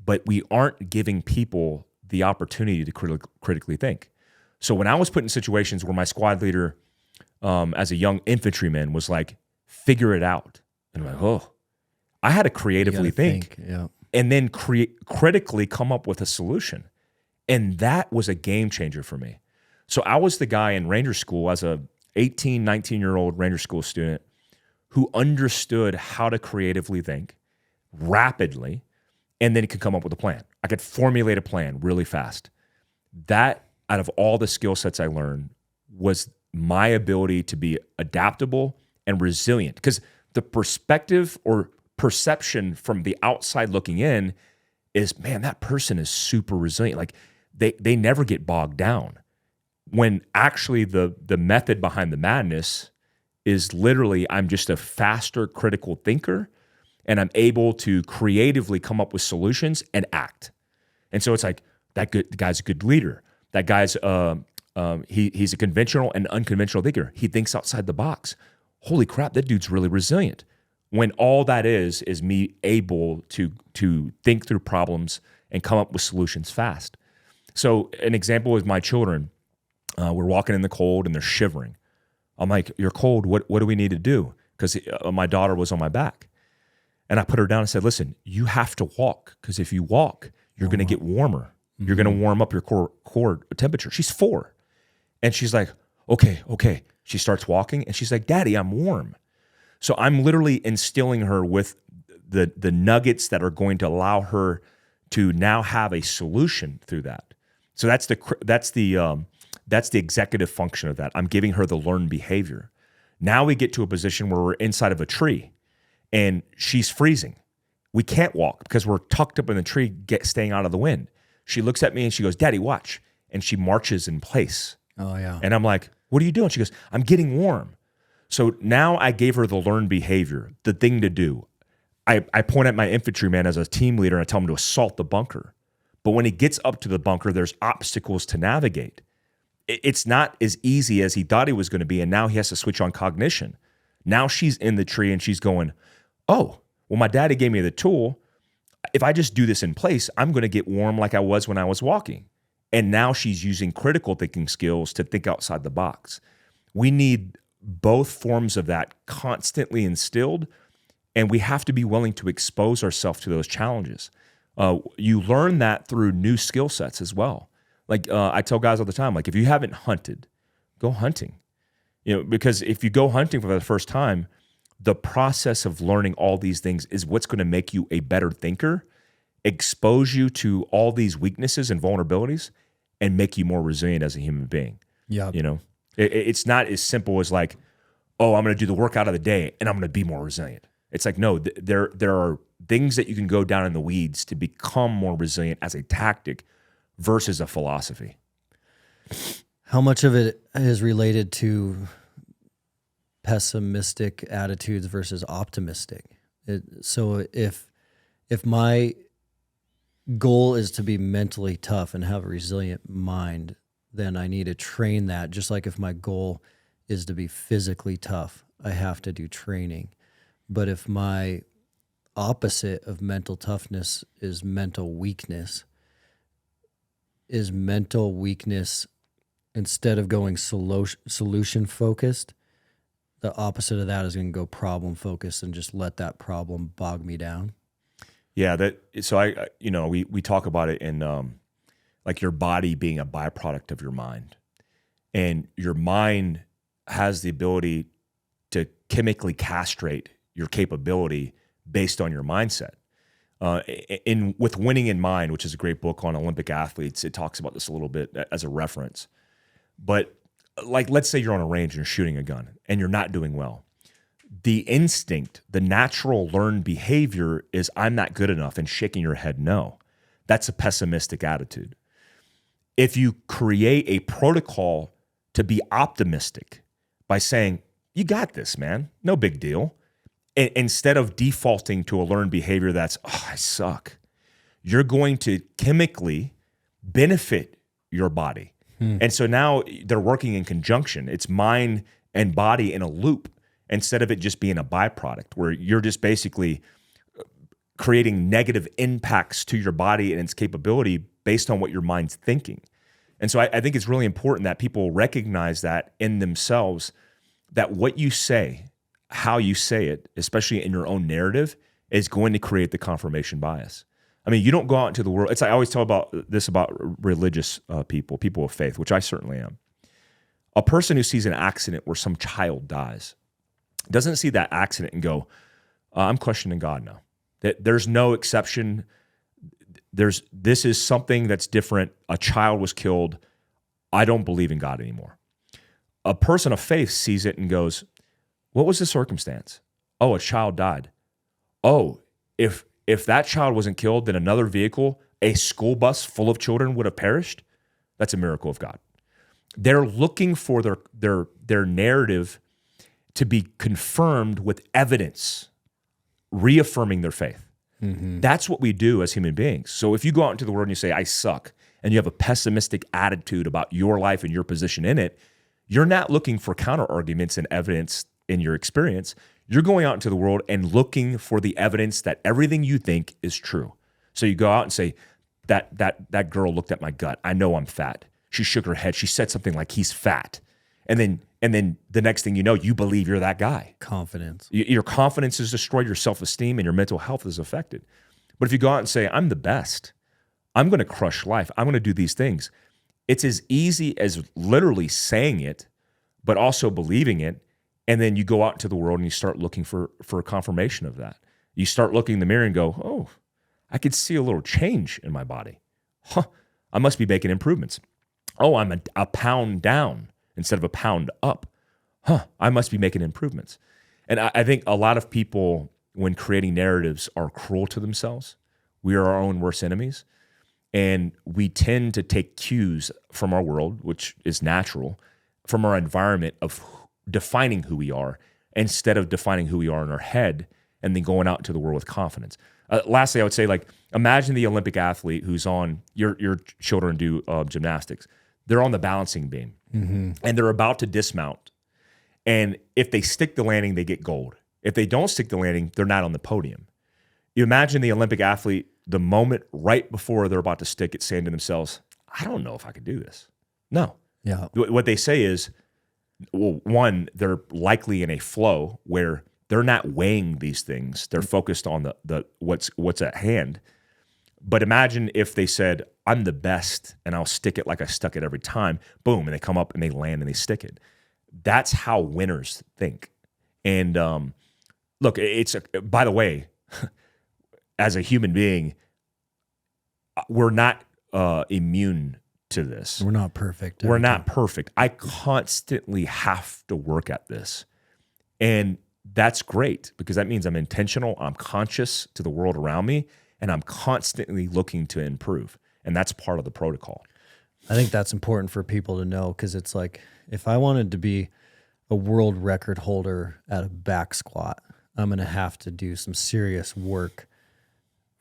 but we aren't giving people the opportunity to critically think. So when I was put in situations where my squad leader, as a young infantryman, was like, figure it out. And I'm like, oh, I had to creatively think. Yeah. And then critically come up with a solution. And that was a game changer for me. So I was the guy in Ranger School as a 18, 19-year-old Ranger School student who understood how to creatively think rapidly, and then could come up with a plan. I could formulate a plan really fast. That, out of all the skill sets I learned, was my ability to be adaptable and resilient. Because the perspective or perception from the outside looking in is, man, that person is super resilient. Like they never get bogged down. When actually the method behind the madness is literally, I'm just a faster critical thinker, and I'm able to creatively come up with solutions and act. And so it's like, the guy's a good leader. That guy's he's a conventional and unconventional thinker. He thinks outside the box. Holy crap, that dude's really resilient. When all that is me able to think through problems and come up with solutions fast. So an example is my children. We're walking in the cold and they're shivering. I'm like, you're cold. What do we need to do? Because my daughter was on my back. And I put her down and said, listen, you have to walk, because if you walk, you're going to get warmer. You're going to warm up your core temperature. She's 4. And she's like, okay. She starts walking and she's like, Daddy, I'm warm. So I'm literally instilling her with the nuggets that are going to allow her to now have a solution through that. So that's the executive function of that. I'm giving her the learned behavior. Now we get to a position where we're inside of a tree and she's freezing. We can't walk because we're tucked up in the tree, staying out of the wind. She looks at me and she goes, Daddy, watch. And she marches in place. Oh, yeah. And I'm like, what are you doing? She goes, I'm getting warm. So now I gave her the learned behavior, the thing to do. I point at my infantryman as a team leader and I tell him to assault the bunker. But when he gets up to the bunker, there's obstacles to navigate. It's not as easy as he thought it was going to be, and now he has to switch on cognition. Now she's in the tree and she's going, oh, well, my daddy gave me the tool. If I just do this in place, I'm going to get warm like I was when I was walking. And now she's using critical thinking skills to think outside the box. We need both forms of that constantly instilled, and we have to be willing to expose ourselves to those challenges. You learn that through new skill sets as well. Like I tell guys all the time, like if you haven't hunted, go hunting. Because if you go hunting for the first time, the process of learning all these things is what's going to make you a better thinker, expose you to all these weaknesses and vulnerabilities, and make you more resilient as a human being. Yeah. It's not as simple as like, oh, I'm going to do the workout of the day and I'm going to be more resilient. It's like, no, there are things that you can go down in the weeds to become more resilient as a tactic versus a philosophy. How much of it is related to pessimistic attitudes versus optimistic? So if my goal is to be mentally tough and have a resilient mind, then I need to train that. Just like if my goal is to be physically tough, I have to do training. But if my opposite of mental toughness is mental weakness, instead of going solution focused, the opposite of that is going to go problem focused and just let that problem bog me down. Yeah, we talk about it in like your body being a byproduct of your mind, and your mind has the ability to chemically castrate your capability based on your mindset. With Winning in Mind, which is a great book on Olympic athletes, it talks about this a little bit as a reference. But like, let's say you're on a range and you're shooting a gun and you're not doing well. The instinct, the natural learned behavior is I'm not good enough, and shaking your head no. That's a pessimistic attitude. If you create a protocol to be optimistic by saying, you got this, man, no big deal, instead of defaulting to a learned behavior that's, oh, I suck, you're going to chemically benefit your body. And so now they're working in conjunction. It's mind and body in a loop instead of it just being a byproduct where you're just basically creating negative impacts to your body and its capability based on what your mind's thinking. And so I think it's really important that people recognize that in themselves, that what you say, how you say it, especially in your own narrative, is going to create the confirmation bias. I mean, you don't go out into the world. It's like I always tell about religious people of faith, which I certainly am. A person who sees an accident where some child dies doesn't see that accident and go, I'm questioning God now. There's no exception. This is something that's different. A child was killed. I don't believe in God anymore. A person of faith sees it and goes, what was the circumstance? Oh, a child died. Oh, if that child wasn't killed, then another vehicle, a school bus full of children would have perished. That's a miracle of God. They're looking for their narrative to be confirmed with evidence, reaffirming their faith. Mm-hmm. That's what we do as human beings. So if you go out into the world and you say, I suck, and you have a pessimistic attitude about your life and your position in it, you're not looking for counter arguments and evidence in your experience. You're going out into the world and looking for the evidence that everything you think is true. So you go out and say, that girl looked at my gut. I know I'm fat. She shook her head. She said something like, he's fat. And then the next thing you know, you believe you're that guy. Confidence. Your confidence is destroyed, your self-esteem and your mental health is affected. But if you go out and say, I'm the best, I'm going to crush life, I'm going to do these things, it's as easy as literally saying it, but also believing it. And then you go out into the world and you start looking for a confirmation of that. You start looking in the mirror and go, oh, I could see a little change in my body. I must be making improvements. Oh, I'm a pound down instead of a pound up. I must be making improvements. And I think a lot of people, when creating narratives, are cruel to themselves. We are our own worst enemies. And we tend to take cues from our world, which is natural, from our environment of defining who we are, instead of defining who we are in our head and then going out into the world with confidence. Lastly, I would say, like, imagine the Olympic athlete who's on, your children do gymnastics. They're on the balancing beam and they're about to dismount. And if they stick the landing, they get gold. If they don't stick the landing, they're not on the podium. You imagine the Olympic athlete, the moment right before they're about to stick it, saying to themselves, I don't know if I could do this. No. Yeah. What they say is, well, one, they're likely in a flow where they're not weighing these things. They're focused on the what's at hand. But imagine if they said, I'm the best and I'll stick it like I stuck it every time. Boom. And they come up and they land and they stick it. That's how winners think. And look, by the way, as a human being, we're not immune to this. We're not perfect. We're not perfect. I constantly have to work at this. And that's great because that means I'm intentional, I'm conscious to the world around me, and I'm constantly looking to improve. And that's part of the protocol. I think that's important for people to know because it's like, if I wanted to be a world record holder at a back squat, I'm going to have to do some serious work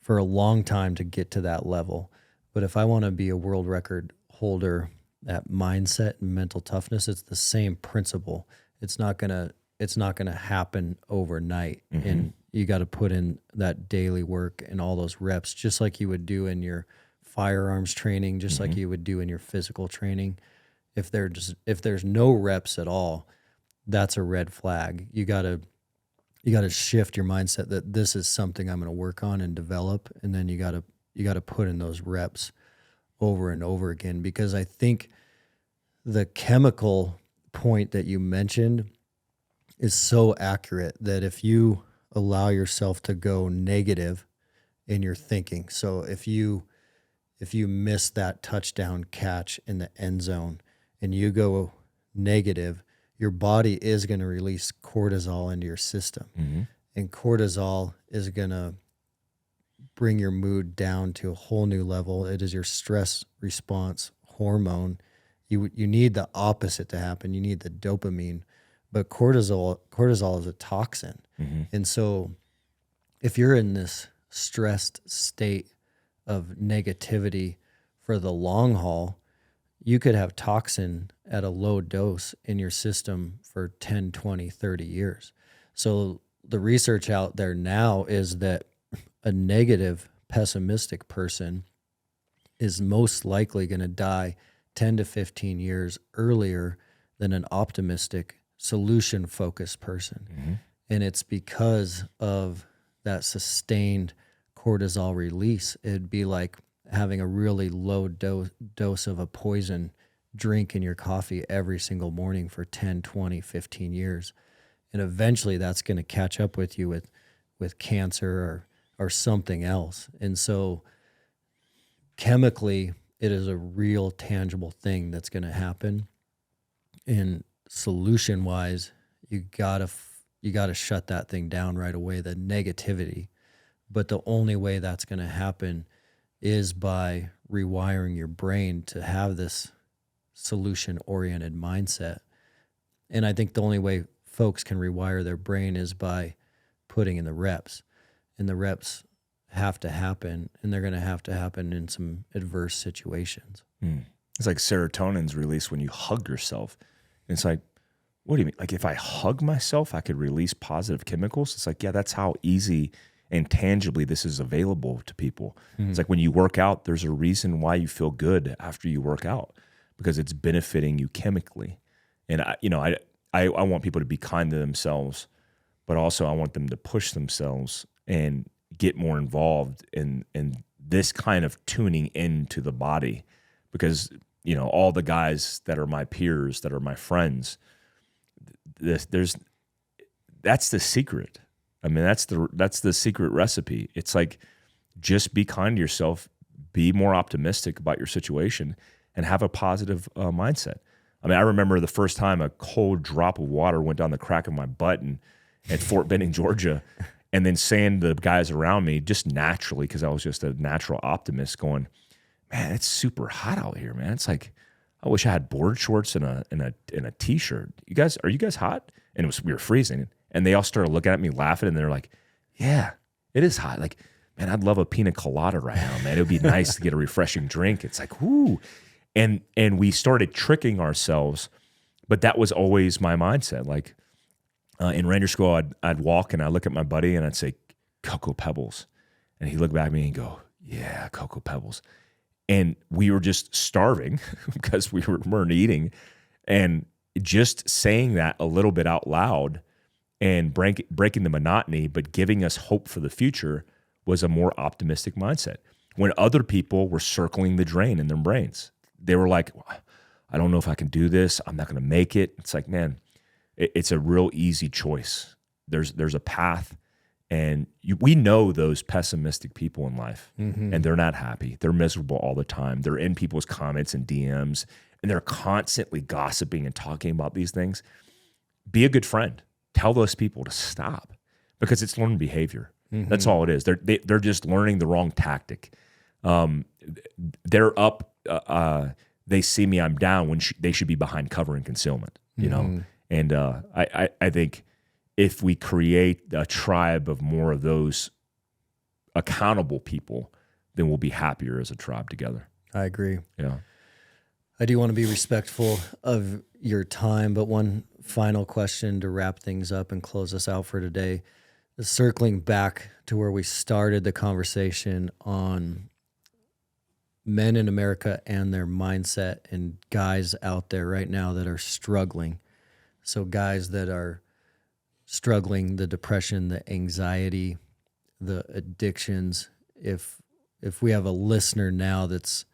for a long time to get to that level. But if I want to be a world record holder at mindset and mental toughness, it's the same principle. It's not gonna happen overnight. And you got to put in that daily work and all those reps, just like you would do in your firearms training, just like you would do in your physical training. If there's no reps at all, that's a red flag. You gotta shift your mindset that this is something I'm going to work on and develop, and then you gotta put in those reps over and over again. Because I think the chemical point that you mentioned is so accurate that if you allow yourself to go negative in your thinking, so if you miss that touchdown catch in the end zone and you go negative, your body is going to release cortisol into your system. And cortisol is going to bring your mood down to a whole new level. It is your stress response hormone. You need the opposite to happen. You need the dopamine. But cortisol is a toxin. And so if you're in this stressed state of negativity for the long haul, you could have toxin at a low dose in your system for 10, 20, 30 years. So the research out there now is that a negative, pessimistic person is most likely going to die 10 to 15 years earlier than an optimistic, solution-focused person. And it's because of that sustained cortisol release. It'd be like having a really low dose of a poison drink in your coffee every single morning for 10, 20, 15 years. And eventually that's going to catch up with you with cancer or something else. And so chemically, it is a real tangible thing that's going to happen. And solution-wise, you gotta shut that thing down right away, the negativity. But the only way that's going to happen is by rewiring your brain to have this solution-oriented mindset. And I think the only way folks can rewire their brain is by putting in the reps. And the reps have to happen, and they're going to happen in some adverse situations. It's like serotonin's released when you hug yourself. And it's like, what do you mean? Like if I hug myself, I could release positive chemicals? It's like, yeah, that's how easy and tangibly this is available to people. It's like when you work out, there's a reason why you feel good after you work out, because it's benefiting you chemically. And I want people to be kind to themselves, but also I want them to push themselves and get more involved in this kind of tuning into the body, because all the guys that are my peers, that are my friends, that's the secret. I mean, that's the secret recipe. It's like, just be kind to yourself, be more optimistic about your situation, and have a positive mindset. I mean, I remember the first time a cold drop of water went down the crack of my butt at Fort Benning, Georgia, and then saying to the guys around me, just naturally, because I was just a natural optimist, going, man, it's super hot out here, man. It's like, I wish I had board shorts and a t-shirt. Are you guys hot? And we were freezing. And they all started looking at me, laughing, and they're like, yeah, it is hot. Like, man, I'd love a pina colada right now, man. It would be nice to get a refreshing drink. It's like, whoo. And we started tricking ourselves, but that was always my mindset. Like, in Ranger School, I'd walk and I'd look at my buddy and I'd say, Cocoa Pebbles. And he'd look back at me and go, yeah, Cocoa Pebbles. And we were just starving because we weren't eating. And just saying that a little bit out loud and breaking the monotony, but giving us hope for the future, was a more optimistic mindset. When other people were circling the drain in their brains, they were like, I don't know if I can do this. I'm not going to make it. It's like, man, it's a real easy choice. There's a path, and we know those pessimistic people in life, and they're not happy. They're miserable all the time. They're in people's comments and DMs, and they're constantly gossiping and talking about these things. Be a good friend. Tell those people to stop, because it's learned behavior. That's all it is. They're just learning the wrong tactic. They're up. They see me, I'm down, when they should be behind cover and concealment. And I think if we create a tribe of more of those accountable people, then we'll be happier as a tribe together. I agree. Yeah. I do want to be respectful of your time, but one final question to wrap things up and close us out for today. Circling back to where we started the conversation on men in America and their mindset, and guys out there right now that are struggling. So guys that are struggling, the depression, the anxiety, the addictions. If we have a listener now that's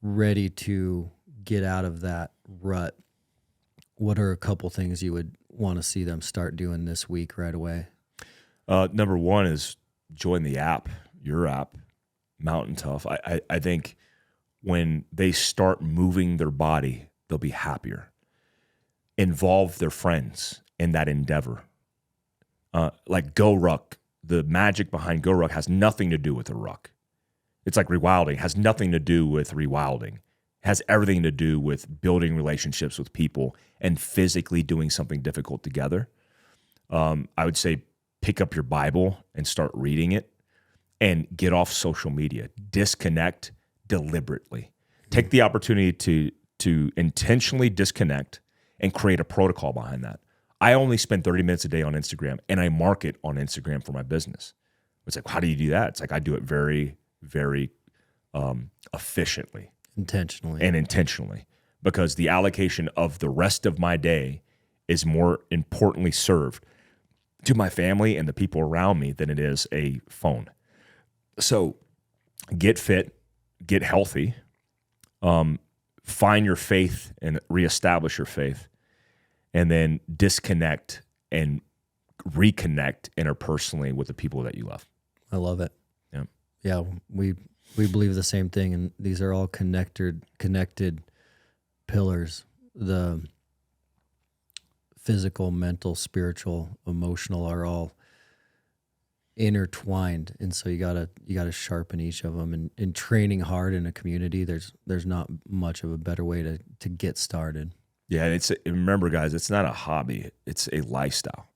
ready to get out of that rut, what are a couple things you would want to see them start doing this week right away? Number one is join the app, your app, Mountain Tough. I think when they start moving their body, they'll be happier. Involve their friends in that endeavor. Like Go Ruck, the magic behind Go Ruck has nothing to do with the ruck. It's like rewilding. It has nothing to do with rewilding. It has everything to do with building relationships with people and physically doing something difficult together. I would say pick up your Bible and start reading it, and get off social media. Disconnect deliberately. Take the opportunity to intentionally disconnect and create a protocol behind that. I only spend 30 minutes a day on Instagram, and I market on Instagram for my business. It's like, how do you do that? It's like, I do it very, very efficiently. Intentionally. Because the allocation of the rest of my day is more importantly served to my family and the people around me than it is a phone. So get fit, get healthy, find your faith and reestablish your faith, and then disconnect and reconnect interpersonally with the people that you love. I love it. Yeah. Yeah, we believe the same thing, and these are all connected pillars. The physical, mental, spiritual, emotional are all intertwined, and so you gotta sharpen each of them. And in training hard in a community, there's not much of a better way to get started. Yeah, and remember, guys, it's not a hobby; it's a lifestyle.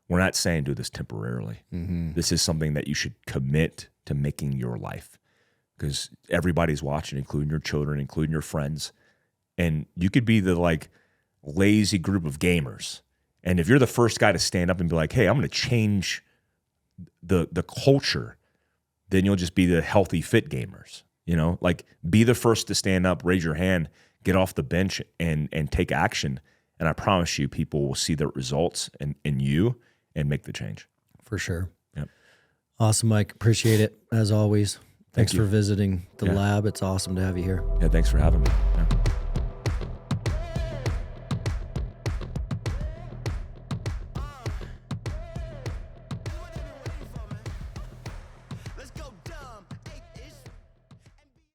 We're not saying do this temporarily. This is something that you should commit to making your life, because everybody's watching, including your children, including your friends, and you could be the lazy group of gamers. And if you're the first guy to stand up and be like, hey, I'm going to change the culture, then you'll just be the healthy, fit gamers. Be the first to stand up, raise your hand, get off the bench and take action. And I promise you, people will see the results in you and make the change. For sure. Yep. Awesome, Mike. Appreciate it as always. Thanks you. for visiting the lab. It's awesome to have you here. Yeah, thanks for having me. Yeah.